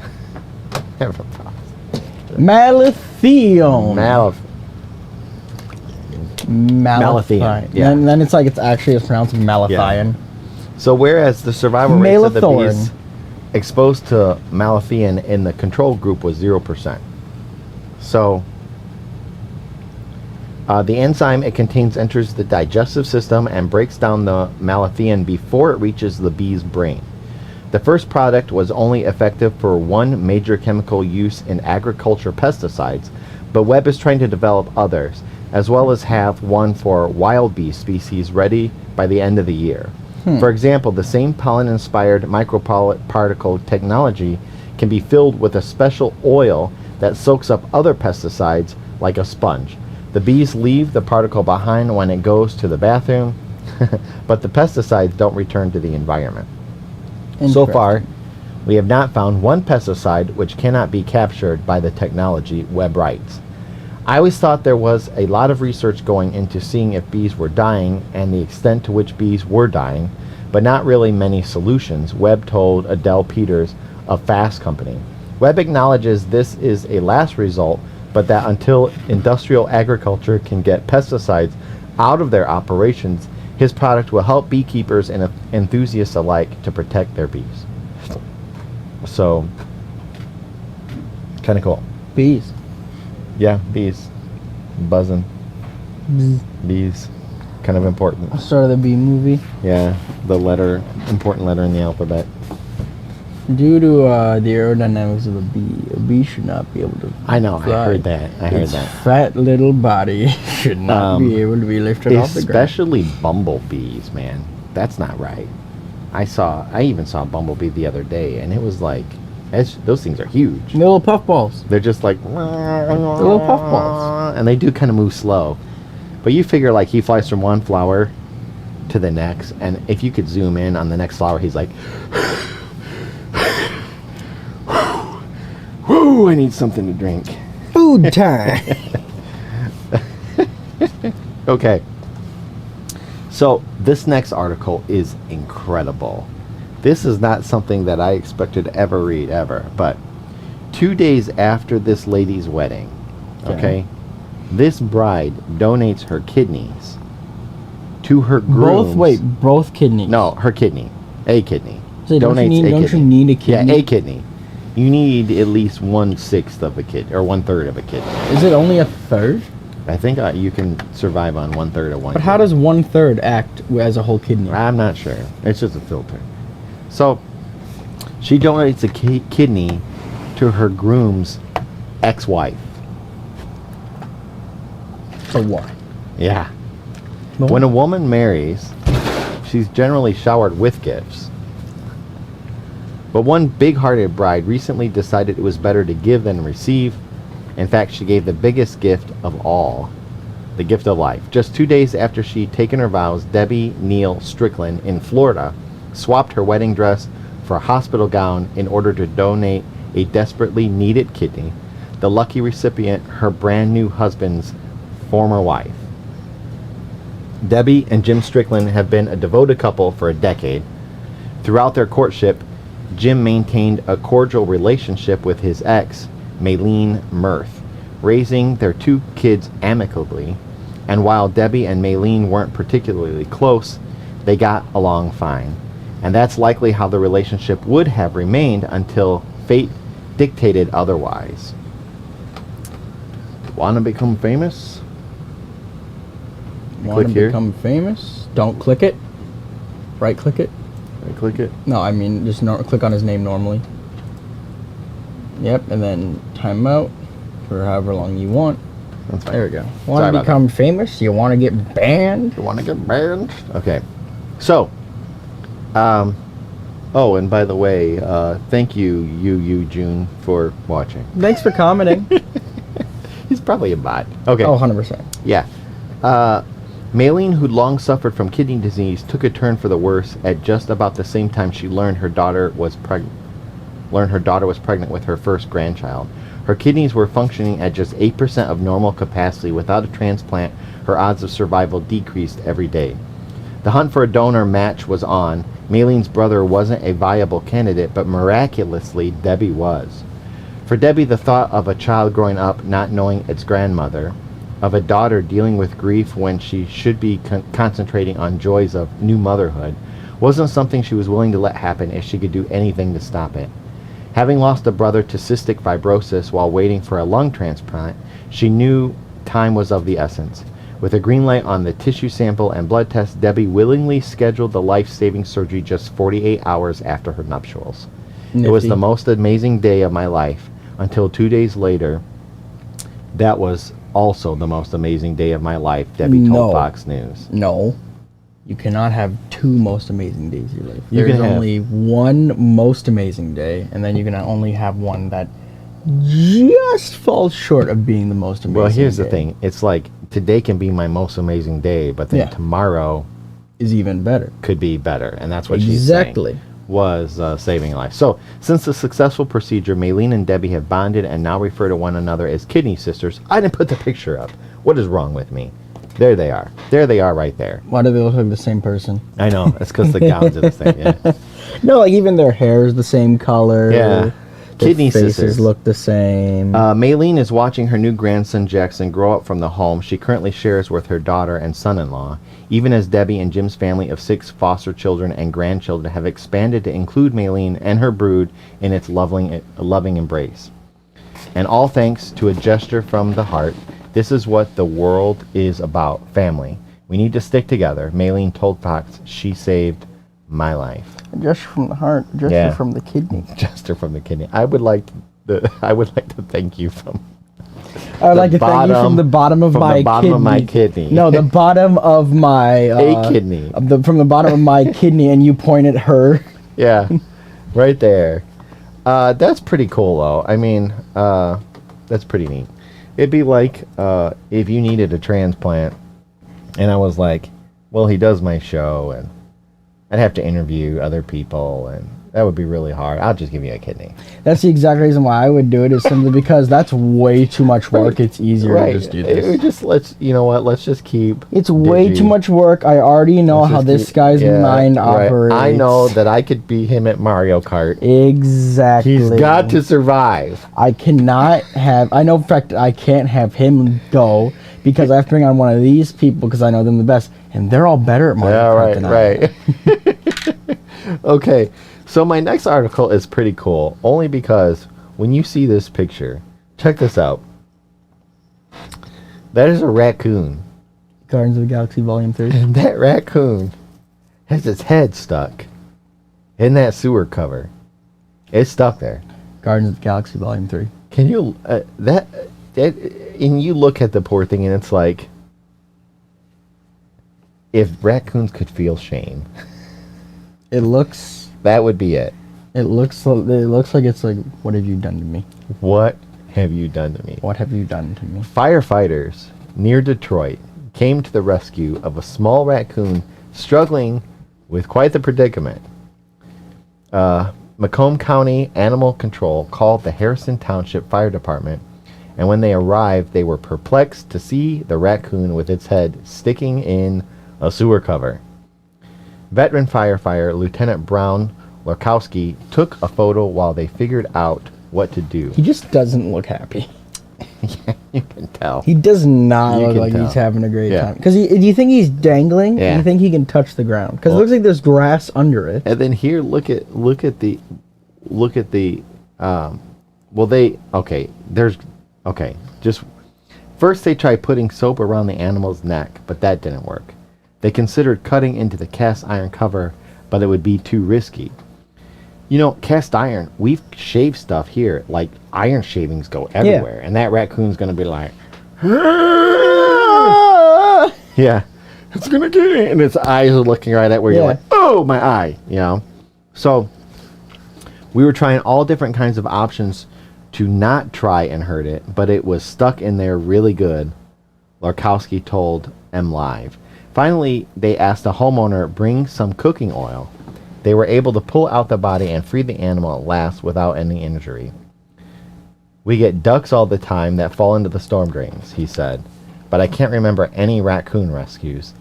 Malathion, yeah. And then it's like it's pronounced malathion. So whereas the survival rates of the Malathorn. bees exposed to malathion in the control group was 0%. So the enzyme it contains enters the digestive system and breaks down the malathion before it reaches the bee's brain. The first product was only effective for one major chemical use in agriculture pesticides, but Webb is trying to develop others, as well as have one for wild bee species ready by the end of the year. For example, the same pollen-inspired microparticle technology can be filled with a special oil that soaks up other pesticides like a sponge. The bees leave the particle behind when it goes to the bathroom, but the pesticides don't return to the environment. So far, we have not found one pesticide which cannot be captured by the technology, Webb writes. I always thought there was a lot of research going into seeing if bees were dying and the extent to which bees were dying, but not really many solutions, Webb told Adele Peters of Fast Company. Webb acknowledges this is a last result, but that until industrial agriculture can get pesticides out of their operations, his product will help beekeepers and enthusiasts alike to protect their bees. So, kind of cool. Bees. Yeah, bees. Buzzing. Bees. Kind of important. Start of the bee movie. Yeah, the important letter in the alphabet. Due to the aerodynamics of a bee should not be able to I know, fly. I heard that. Its fat little body should not be able to be lifted off the ground. Especially bumblebees, man. That's not right. I even saw a bumblebee the other day, and it was like, those things are huge. Little puffballs. They're just like, Little puffballs. And they do kind of move slow. But you figure, like, he flies from one flower to the next, and if you could zoom in on the next flower, he's like, whoo, I need something to drink. Food time. Okay. So, this next article is incredible. This is not something that I expected to ever read, ever. But 2 days after this lady's wedding, okay, this bride donates her kidneys to her grooms. Both kidneys. No, her kidney. A kidney. So don't you need a kidney? Yeah, a kidney. You need at least 1/6 of a kidney, or 1/3 of a kidney. Is it only a third? I think you can survive on 1/3 of one. But how does 1/3 act as a whole kidney? I'm not sure. It's just a filter. So, she donates a kidney to her groom's ex-wife. So why? Yeah. When a woman marries, she's generally showered with gifts. But one big-hearted bride recently decided it was better to give than receive. In fact, she gave the biggest gift of all, the gift of life. Just 2 days after she'd taken her vows, Debbie Neal Strickland in Florida swapped her wedding dress for a hospital gown in order to donate a desperately needed kidney, the lucky recipient her brand new husband's former wife. Debbie and Jim Strickland have been a devoted couple for a decade. Throughout their courtship, Jim maintained a cordial relationship with his ex, Maylene Mirth, raising their 2 kids amicably, and while Debbie and Maylene weren't particularly close, they got along fine. And that's likely how the relationship would have remained until fate dictated otherwise. Want to become famous? Want to become famous? Don't click it. Right click it. Right click it. No, I mean just click on his name normally. Yep, and then time out for however long you want. That's fine. There we go. Want to become famous? You want to get banned? You want to get banned? Okay. So, oh, and by the way, thank you, June, for watching. Thanks for commenting. He's probably a bot. Okay. Oh, 100%. Yeah. Maylene, who'd long suffered from kidney disease, took a turn for the worse at just about the same time she learned her daughter was pregnant with her first grandchild. Her kidneys were functioning at just 8% of normal capacity. Without a transplant, her odds of survival decreased every day. The hunt for a donor match was on. Maylene's brother wasn't a viable candidate, but miraculously, Debbie was. For Debbie, the thought of a child growing up not knowing its grandmother, of a daughter dealing with grief when she should be concentrating on joys of new motherhood, wasn't something she was willing to let happen if she could do anything to stop it. Having lost a brother to cystic fibrosis while waiting for a lung transplant, she knew time was of the essence. With a green light on the tissue sample and blood test, Debbie willingly scheduled the life-saving surgery just 48 hours after her nuptials. Nifty. It was the most amazing day of my life until 2 days later. That was also the most amazing day of my life, Debbie told Fox News. No. You cannot have 2 most amazing days of your life. There's only one most amazing day, and then you can only have one that just falls short of being the most amazing day. Well, here's the thing. It's like, today can be my most amazing day, but then tomorrow is even better. Could be better, and that's what she's saying. Exactly. was saving life. So, since the successful procedure, Maylene and Debbie have bonded and now refer to one another as kidney sisters. I didn't put the picture up. What is wrong with me? There they are. There they are right there. Why do they look like the same person? I know. It's because the gowns are the same. Yeah. No, like even their hair is the same color. Yeah. Kidney faces sisters look the same. Maylene is watching her new grandson Jackson grow up from the home she currently shares with her daughter and son-in-law, even as Debbie and Jim's family of 6 foster children and grandchildren have expanded to include Maylene and her brood in its loving embrace. And all thanks to a gesture from the heart, this is what the world is about, family. We need to stick together. Maylene told Fox she saved my life. A gesture from the heart, a gesture from the kidney. Gesture from the kidney. I would like to thank you from. I would like to thank you from the bottom of my kidney. No, the bottom of my a kidney. From the bottom of my kidney, and you point at her. Yeah, right there. That's pretty cool, though. I mean, that's pretty neat. It'd be like if you needed a transplant, and I was like, "Well, he does my show," and I'd have to interview other people, and that would be really hard. I'll just give you a kidney. That's the exact reason why I would do it, is simply because that's way too much work. Right. It's easier to just do this. Let's just keep. It's way too much work. I already know how this guy's mind operates. I know that I could beat him at Mario Kart. Exactly. He's got to survive. I cannot have. I know, in fact, I can't have him go because I have to bring on one of these people because I know them the best, and they're all better at Mario Kart than I am. Right. Okay. So my next article is pretty cool, only because when you see this picture, check this out. That is a raccoon. Guardians of the Galaxy Volume 3. And that raccoon has its head stuck in that sewer cover. It's stuck there. Guardians of the Galaxy Volume 3. Can you, and you look at the poor thing and it's like, if raccoons could feel shame. It looks... That would be it. It looks like it's like, what have you done to me? What have you done to me? What have you done to me? Firefighters near Detroit came to the rescue of a small raccoon struggling with quite the predicament. Macomb County Animal Control called the Harrison Township Fire Department, and when they arrived, they were perplexed to see the raccoon with its head sticking in a sewer cover. Veteran firefighter Lieutenant Brown Lorkowski took a photo while they figured out what to do. He just doesn't look happy. Yeah, you can tell. He does not look like he's having a great time. Because do you think he's dangling? Yeah. Do you think he can touch the ground? Because it looks like there's grass under it. And then here, look at the. Just first they tried putting soap around the animal's neck, but that didn't work. They considered cutting into the cast iron cover, but it would be too risky. You know, cast iron, we've shaved stuff here, like iron shavings go everywhere, and that raccoon's going to be like, yeah, it's going to get it, and its eyes are looking right at where you're like, oh, my eye, you know. So we were trying all different kinds of options to not try and hurt it, but it was stuck in there really good, Lorkowski told MLive. Finally, they asked the homeowner bring some cooking oil. They were able to pull out the body and free the animal at last without any injury. We get ducks all the time that fall into the storm drains, he said, but I can't remember any raccoon rescues.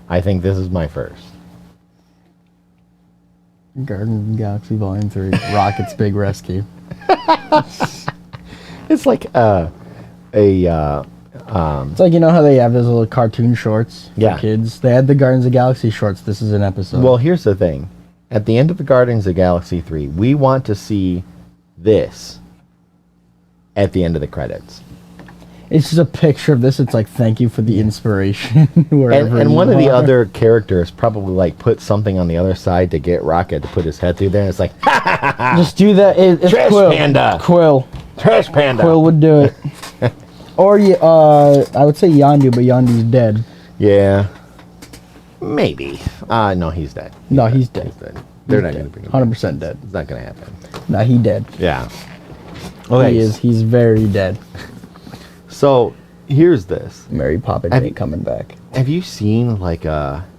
I think this is my first. Guardians of the Galaxy Volume 3, Rocket's Big Rescue. It's like it's like, you know how they have those little cartoon shorts for kids? They had the Guardians of the Galaxy shorts. This is an episode. Well, here's the thing. At the end of the Guardians of the Galaxy 3, we want to see this at the end of the credits. It's just a picture of this. It's like, thank you for the inspiration. And one of the other characters probably like put something on the other side to get Rocket to put his head through there. And it's like, just do that. It's Trash Quill. Panda. Quill. Trash Panda. Quill would do it. Or I would say Yondu, but Yondu's dead. Yeah. Maybe. No, he's dead. He's dead. He's dead. They're not going to bring him 100% dead. It's not going to happen. No, he dead. Yeah. Okay. He's very dead. So, here's this. Mary Poppins ain't coming back. Have you seen,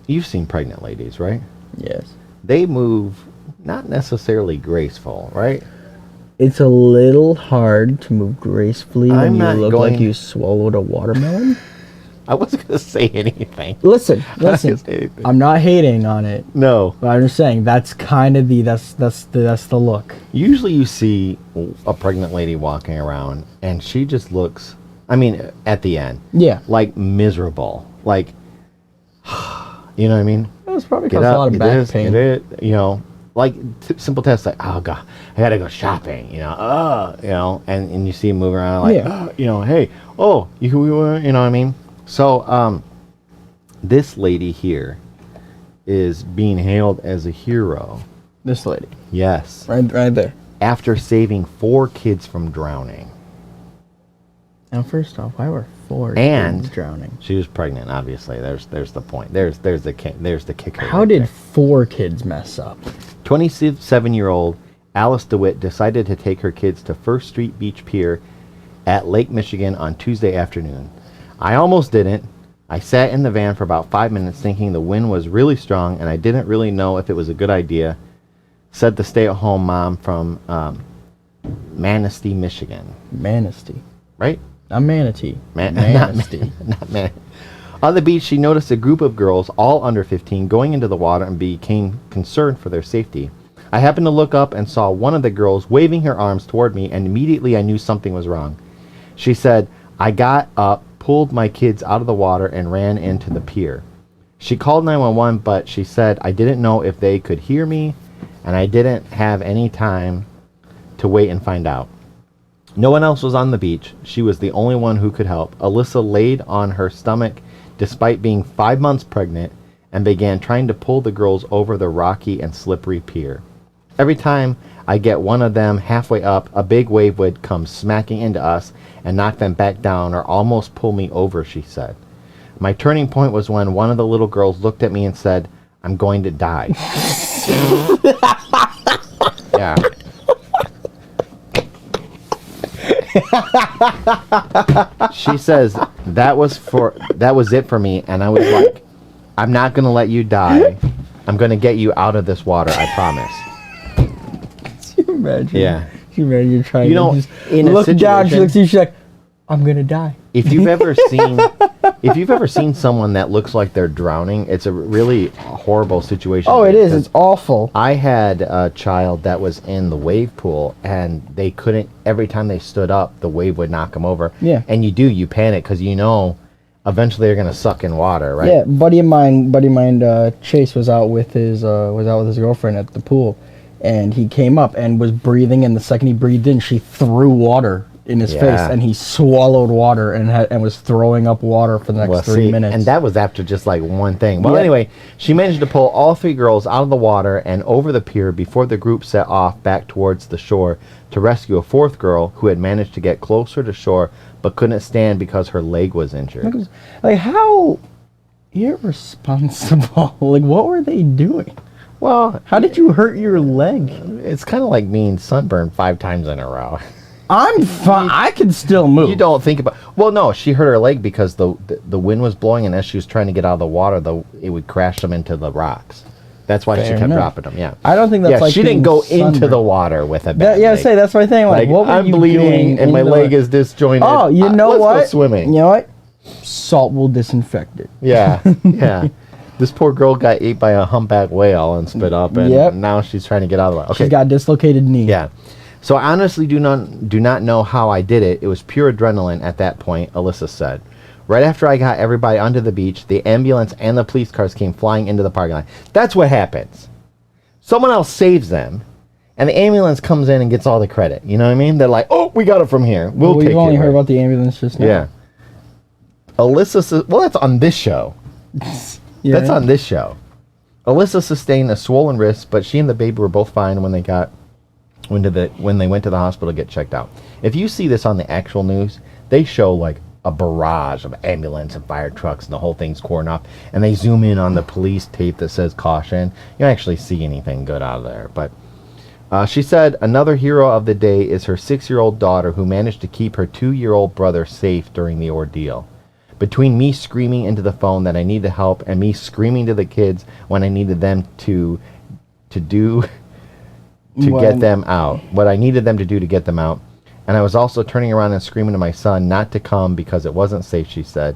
you've seen pregnant ladies, right? Yes. They move not necessarily graceful, right? It's a little hard to move gracefully when I'm you not look going- like you swallowed a watermelon. I wasn't going to say anything. Listen. say anything. I'm not hating on it. No. But I'm just saying that's kind of that's the look. Usually you see a pregnant lady walking around and she just looks, I mean, at the end, Yeah. like miserable. Like, you know what I mean? It was probably because a lot of back pain. Get it, you know, like simple tests like, oh God, I gotta go shopping, you know, and you see him moving around like, Yeah. you know, hey, oh, you know what I mean? So, this lady here is being hailed as a hero. This lady. Yes. Right there. After saving 4 kids from drowning. Now, first off, why were 4 And kids drowning? she was pregnant, obviously. There's the point. There's the kicker. How right did there. 4 kids mess up? 27-year-old Alice DeWitt decided to take her kids to First Street Beach Pier at Lake Michigan on Tuesday afternoon. I almost didn't. I sat in the van for about 5 minutes thinking the wind was really strong and I didn't really know if it was a good idea, said the stay-at-home mom from Manistee, Michigan. Manistee. Right? Not manatee. Manistee. Not man. On the beach, she noticed a group of girls, all under 15, going into the water and became concerned for their safety. I happened to look up and saw one of the girls waving her arms toward me, and immediately I knew something was wrong. She said, I got up, pulled my kids out of the water, and ran into the pier. She called 911, but she said, I didn't know if they could hear me, and I didn't have any time to wait and find out. No one else was on the beach. She was the only one who could help. Alyssa laid on her stomach despite being 5 months pregnant and began trying to pull the girls over the rocky and slippery pier. Every time I get one of them halfway up, a big wave would come smacking into us and knock them back down or almost pull me over, she said. My turning point was when one of the little girls looked at me and said, I'm going to die. Yeah. She says that was it for me, and I was like, I'm not gonna let you die. I'm gonna get you out of this water, I promise. Can you imagine? Yeah. Can you imagine you're trying You know, to just in a look down, she situation- looks at you, she's like, I'm gonna die. If you've ever seen someone that looks like they're drowning, it's a really horrible situation. Oh, it is. because It's awful. I had a child that was in the wave pool, and they couldn't. Every time they stood up, the wave would knock them over. Yeah. And you panic because you know, eventually they're gonna suck in water, right? Yeah, buddy of mine, Chase was out with his girlfriend at the pool, and he came up and was breathing, and the second he breathed in, she threw water in his face, Yeah. and he swallowed water and was throwing up water for the next Well, 3 minutes. And that was after just like one thing. Well, Yeah. anyway, she managed to pull all 3 girls out of the water and over the pier before the group set off back towards the shore to rescue a 4th girl who had managed to get closer to shore but couldn't stand because her leg was injured. Like, how irresponsible. Like, what were they doing? Well, How did you hurt your leg? it's kind of like being sunburned 5 times in a row. I'm fine. I can still move. You don't think about. Well, no, she hurt her leg because the wind was blowing, and as she was trying to get out of the water, it would crash them into the rocks. That's why she Fair kept enough. dropping them. Yeah. I don't think that's Yeah, like she didn't being go into sunburned. the water with a bad Yeah, leg. say that's my thing. Like, what were I'm you bleeding doing and my in the- leg is disjointed. Oh, you know let's what? Go swimming. You know what? Salt will disinfect it. Yeah, yeah. This poor girl got ate by a humpback whale and spit up, and Yep. now she's trying to get out of the water. Okay. She's got a dislocated knee. Yeah. So I honestly do not know how I did it. It was pure adrenaline at that point, Alyssa said. Right after I got everybody onto the beach, the ambulance and the police cars came flying into the parking lot. That's what happens. Someone else saves them, and the ambulance comes in and gets all the credit. You know what I mean? They're like, oh, we got it from here. We'll take We've it. only heard right?" about the ambulance just now. Yeah. Alyssa says, well, that's on this show. Yeah. That's on this show. Alyssa sustained a swollen wrist, but she and the baby were both fine when they went to the hospital to get checked out. If you see this on the actual news, they show like a barrage of ambulance and fire trucks and the whole thing's cordoned off, and they zoom in on the police tape that says caution. You don't actually see anything good out of there. But she said another hero of the day is her 6-year-old daughter who managed to keep her 2-year-old brother safe during the ordeal. Between me screaming into the phone that I needed help and me screaming to the kids when I needed them to do to Well- get them out, what I needed them to do to get them out. And I was also turning around and screaming to my son not to come because it wasn't safe, she said.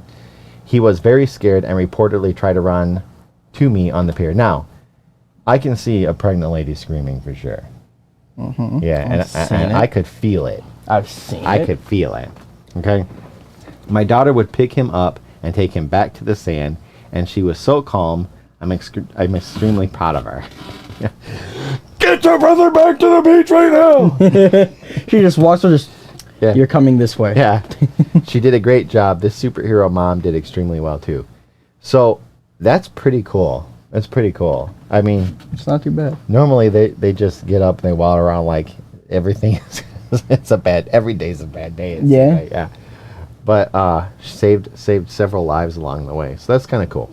He was very scared and reportedly tried to run to me on the pier. Now, I can see a pregnant lady screaming for sure. Mm-hmm. Yeah, and I could feel it. I've seen it. I could feel it. Okay? My daughter would pick him up and take him back to the sand, and she was so calm. I'm extremely proud of her. Get your brother back to the beach right now! She just walks with just, Yeah. you're coming this way. Yeah. She did a great job. This superhero mom did extremely well, too. So, that's pretty cool. That's pretty cool. I mean, It's not too bad. normally they just get up and they waddle around like everything is every day's a bad day. Yeah. Right? Yeah. But saved several lives along the way. So that's kind of cool.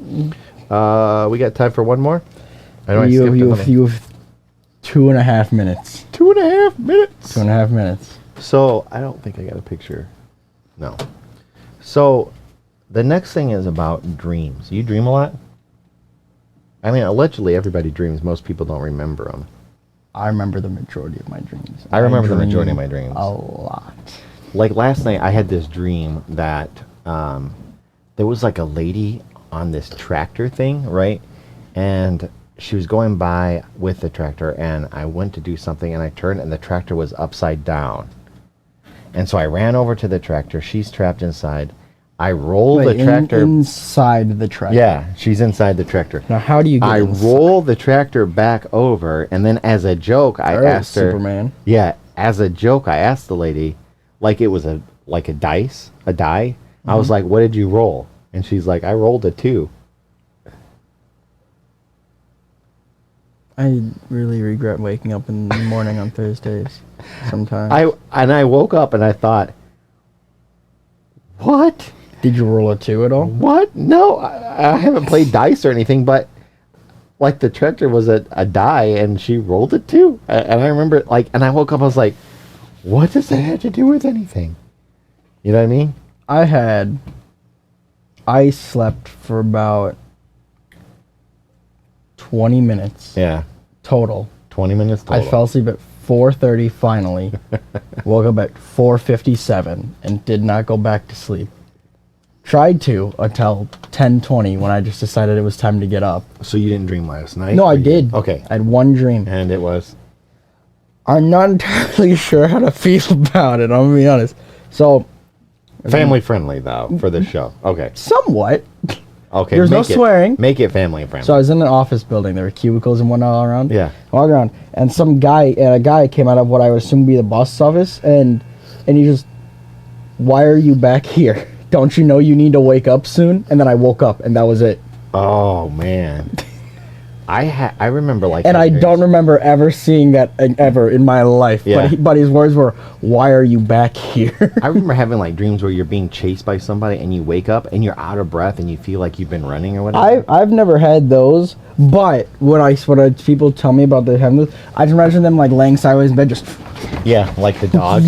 We got time for one more? I know I skipped another. You have 2.5 minutes. 2.5 minutes. 2.5 minutes. So I don't think I got a picture. No. So the next thing is about dreams. You dream a lot? I mean, allegedly everybody dreams. Most people don't remember them. I remember the majority of my dreams. I remember the majority of dream my dreams. A lot. Like last night, I had this dream that there was like a lady on this tractor thing, right? And she was going by with the tractor, and I went to do something, and I turned, and the tractor was upside down. And so I ran over to the tractor. She's trapped inside. I roll the tractor. Inside the tractor. Yeah, she's inside the tractor. Now, how do you get I inside? roll the tractor back over, and then as a joke, I asked her. Superman. Yeah, as a joke, I asked the lady, like it was a die. I was like, "What did you roll?" And she's like, "I rolled a 2." I really regret waking up in the morning on Thursdays. Sometimes. I woke up and I thought, "What? Did you roll a 2 at all? What? No, I haven't played dice or anything, but like the tractor was a die, and she rolled a 2." And I remember and I woke up, I was like, "What does that have to do with anything?" You know what I mean? I slept for about 20 minutes. Yeah, Total. 20 minutes total. I fell asleep at 4:30 finally. Woke up at 4:57 and did not go back to sleep. Tried to until 10:20 when I just decided it was time to get up. So you didn't dream last night? No, Or I you did. Okay. I had one dream. And it was? I'm not entirely sure how to feel about it, I'm gonna be honest. So, Family friendly, though, for this show. Okay. somewhat. Okay. There's no make it- swearing. Make it family friendly. So I was in an office building. There were cubicles and whatnot all around. Yeah. All around. And a guy came out of what I would assume would be the boss office, and he just, "Why are you back here? Don't you know you need to wake up soon?" And then I woke up, and that was it. Oh, man. I remember like... And I having don't dreams. remember ever seeing that ever in my life. Yeah. But his words were, "Why are you back here?" I remember having like dreams where you're being chased by somebody and you wake up and you're out of breath and you feel like you've been running or whatever. I've never had those, but when people tell me about the having those, I just imagine them like laying sideways in bed, just Yeah, like the dog.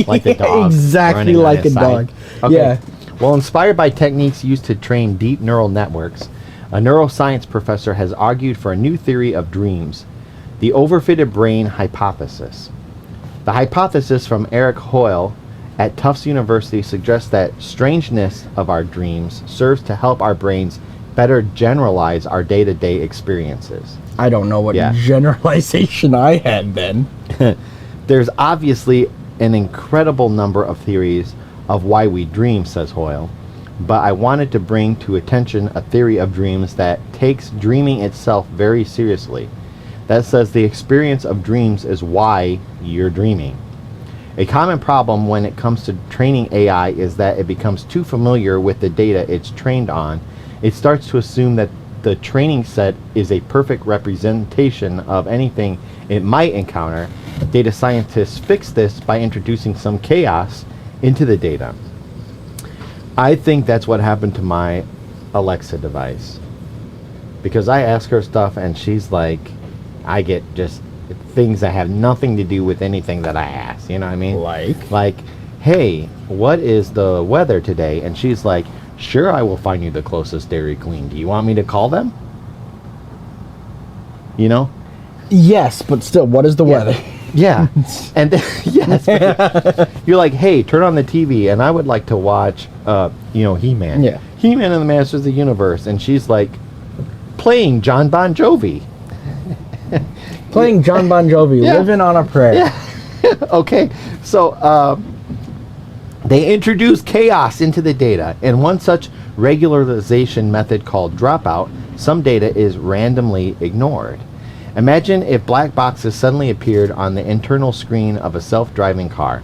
Like the dog. exactly running on like a his side. dog. Okay. Yeah. Well, inspired by techniques used to train deep neural networks, a neuroscience professor has argued for a new theory of dreams, the overfitted brain hypothesis. The hypothesis from Eric Hoyle at Tufts University suggests that strangeness of our dreams serves to help our brains better generalize our day-to-day experiences. I don't know what Yeah. generalization I had then. There's obviously an incredible number of theories of why we dream, says Hoyle, but I wanted to bring to attention a theory of dreams that takes dreaming itself very seriously, that says the experience of dreams is why you're dreaming. A common problem when it comes to training AI is that it becomes too familiar with the data it's trained on. It starts to assume that the training set is a perfect representation of anything it might encounter. Data scientists fix this by introducing some chaos into the data. I think that's what happened to my Alexa device. Because I ask her stuff and she's like, I get just things that have nothing to do with anything that I ask. You know what I mean? Like, hey, what is the weather today? And she's like, sure, I will find you the closest Dairy Queen. Do you want me to call them? You know? Yes, but still, what is the weather? Yeah. And yes. You're like, hey, turn on the TV, and I would like to watch, He-Man. Yeah. He-Man and the Masters of the Universe. And she's like, playing John Bon Jovi. Playing John Bon Jovi, Yeah. Living on a Prayer. Yeah. Okay. So, they introduce chaos into the data. In one such regularization method called dropout, some data is randomly ignored. Imagine if black boxes suddenly appeared on the internal screen of a self-driving car.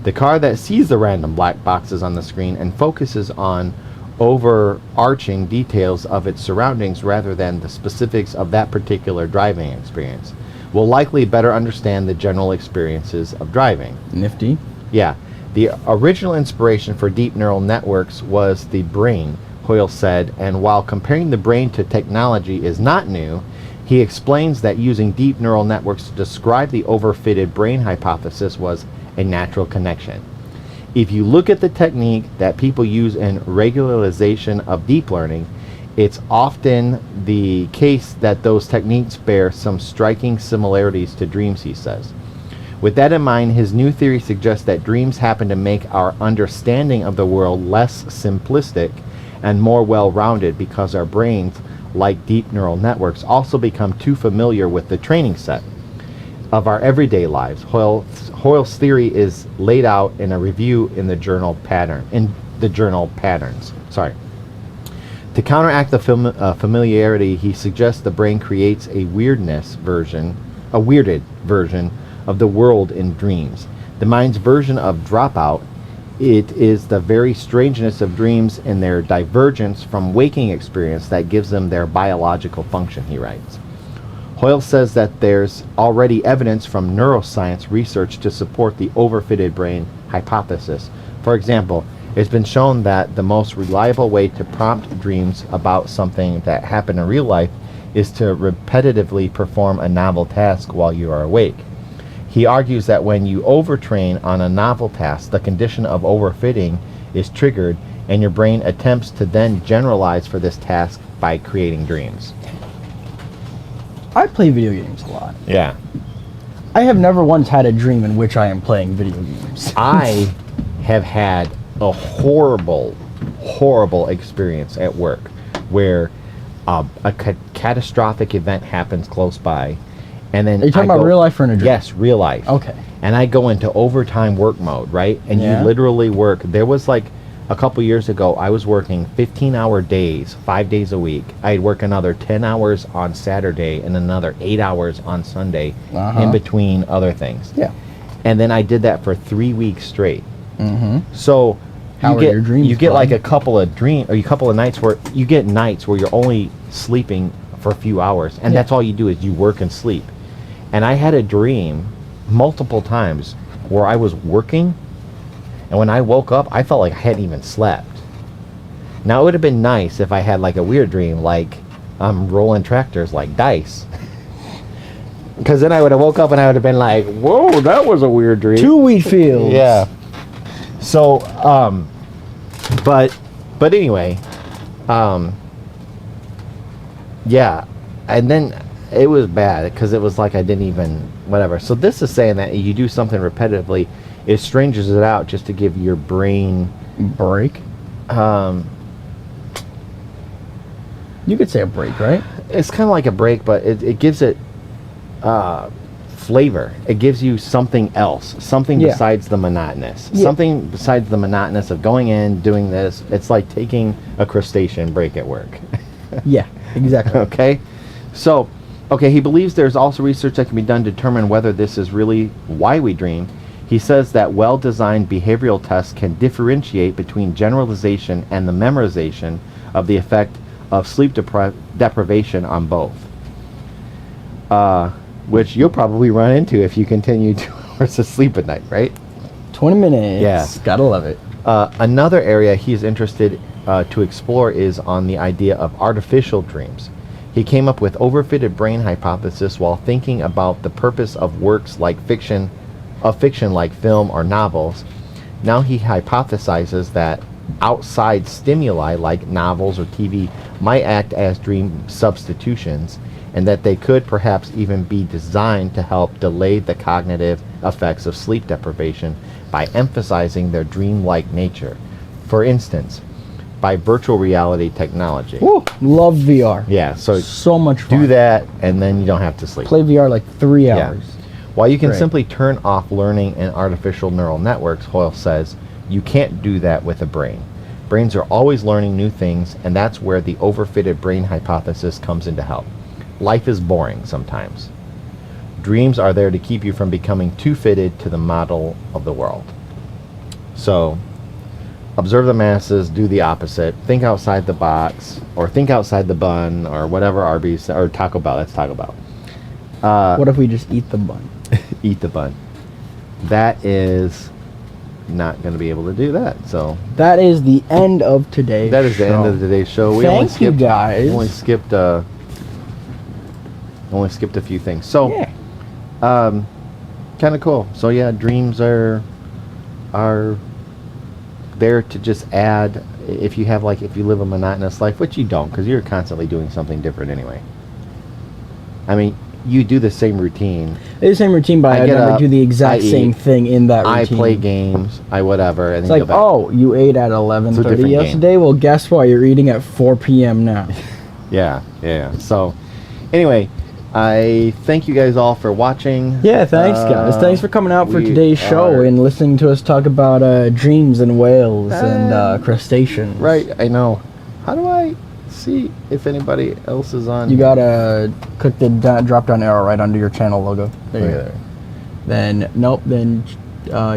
The car that sees the random black boxes on the screen and focuses on overarching details of its surroundings rather than the specifics of that particular driving experience will likely better understand the general experiences of driving. Nifty. Yeah. The original inspiration for deep neural networks was the brain, Hoyle said, and while comparing the brain to technology is not new, he explains that using deep neural networks to describe the overfitted brain hypothesis was a natural connection. If you look at the technique that people use in regularization of deep learning, it's often the case that those techniques bear some striking similarities to dreams, he says. With that in mind, his new theory suggests that dreams happen to make our understanding of the world less simplistic and more well-rounded because our brains, like deep neural networks, also become too familiar with the training set of our everyday lives. Hoyle's theory is laid out in a review in the journal Patterns. To counteract the familiarity, he suggests the brain creates a weirded version of the world in dreams. The mind's version of dropout, it is the very strangeness of dreams and their divergence from waking experience that gives them their biological function, he writes. Hoyle says that there's already evidence from neuroscience research to support the overfitted brain hypothesis. For example, it's been shown that the most reliable way to prompt dreams about something that happened in real life is to repetitively perform a novel task while you are awake. He argues that when you overtrain on a novel task, the condition of overfitting is triggered and your brain attempts to then generalize for this task by creating dreams. I play video games a lot. Yeah. I have never once had a dream in which I am playing video games. I have had a horrible experience at work where a catastrophic event happens close by, and then Are you talking about real life or in a dream? Yes, real life. Okay. And I go into overtime work mode, right? And Yeah. you literally work. There was like a couple years ago, I was working 15-hour days, 5 days a week. I'd work another 10 hours on Saturday and another 8 hours on Sunday in between other things. Yeah. And then I did that for 3 weeks straight. Mm-hmm. So How you are get your dreams, you get bud? like a couple of nights where you get nights where you're only sleeping for a few hours, and Yeah. that's all you do is you work and sleep. And I had a dream multiple times where I was working, and when I woke up, I felt like I hadn't even slept. Now it would have been nice if I had like a weird dream, like I'm rolling tractors like dice. Because then I would have woke up and I would have been like, whoa, that was a weird dream. 2 wheat fields. Yeah. So, but anyway, yeah, and then it was bad because it was like I didn't even, whatever. So this is saying that you do something repetitively, it stranges it out just to give your brain, Break. You could say a break, right? it's kind of like a break, but it gives it flavor. It gives you something else, something Yeah. besides the monotonous, Yeah. something besides the monotonous of going in, doing this. It's like taking a crustacean break at work. Yeah, exactly. Okay, so he believes there's also research that can be done to determine whether this is really why we dream. He says that well-designed behavioral tests can differentiate between generalization and the memorization of the effect of sleep deprivation on both, which you'll probably run into if you continue 2 hours of sleep at night, right? 20 minutes. Yeah. Gotta love it. Another area he's interested to explore is on the idea of artificial dreams. He came up with overfitted brain hypothesis while thinking about the purpose of works like fiction like film or novels. Now he hypothesizes that outside stimuli like novels or TV might act as dream substitutions, and that they could perhaps even be designed to help delay the cognitive effects of sleep deprivation by emphasizing their dreamlike nature. For instance, by virtual reality technology. Woo, love VR. Yeah, So much fun. do that, and then you don't have to sleep. Play VR like 3 Yeah. hours. While you can Great. simply turn off learning in artificial neural networks, Hoyle says, you can't do that with a brain. Brains are always learning new things, and that's where the overfitted brain hypothesis comes into help. Life is boring sometimes. Dreams are there to keep you from becoming too fitted to the model of the world. So, observe the masses, do the opposite. Think outside the box, or think outside the bun, or whatever Arby's, or Taco Bell. That's Taco Bell. What if we just eat the bun? Eat the bun. That is not going to be able to do that. So That is the end of today's that is the end show. of today's show. We Thank you, guys. Only skipped a few things. So Yeah. kind of cool. So yeah, dreams are there to just add. If you live a monotonous life, which you don't, because you're constantly doing something different anyway. I mean, you do the same routine. It's the same routine, but I get never up, do the exact I same eat, thing in that I routine. play games, I whatever, and It's then like, go back. oh, you ate at 11:30 different game. yesterday? Well, guess what? You're eating at 4 p.m. now. Yeah. So, anyway, I thank you guys all for watching. Yeah, thanks, guys. Thanks for coming out for we today's show are- and listening to us talk about dreams and whales and crustaceans. Right, I know. How do I see if anybody else is on? You gotta click the drop-down arrow right under your channel logo. There you Right. go. There. Then, nope, then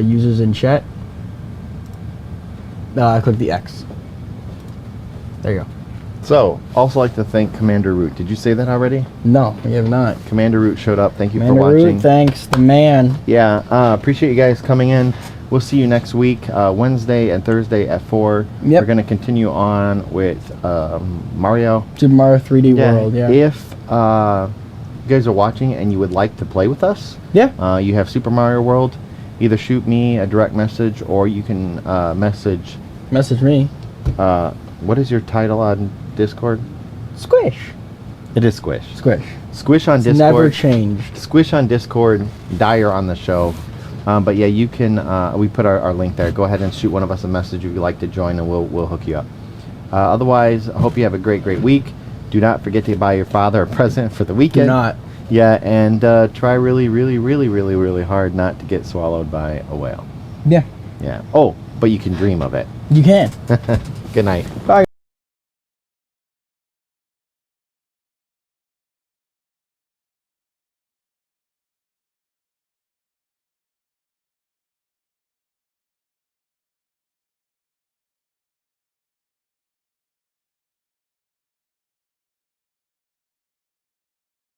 users in chat. Click the X. There you go. So, also like to thank Commander Root. Did you say that already? No, we have not. Commander Root showed up. Thank you Commander for watching. Root, thanks, the man. Yeah, appreciate you guys coming in. We'll see you next week, Wednesday and Thursday at 4. Yep. We're going to continue on with Mario. Super Mario 3D World, yeah. If you guys are watching and you would like to play with us, Yeah. you have Super Mario World, either shoot me a direct message or you can message. Message me. What is your title on Discord? Squish. It is Squish. Squish. Squish on It's Discord. never changed. Squish on Discord, Dyer on the show. But yeah, you can, we put our link there. Go ahead and shoot one of us a message if you'd like to join, and we'll hook you up. Otherwise, I hope you have a great week. Do not forget to buy your father a present for the weekend. Do not. Yeah, and try really hard not to get swallowed by a whale. Yeah. Yeah. Oh, but you can dream of it. You can. Good night. Bye.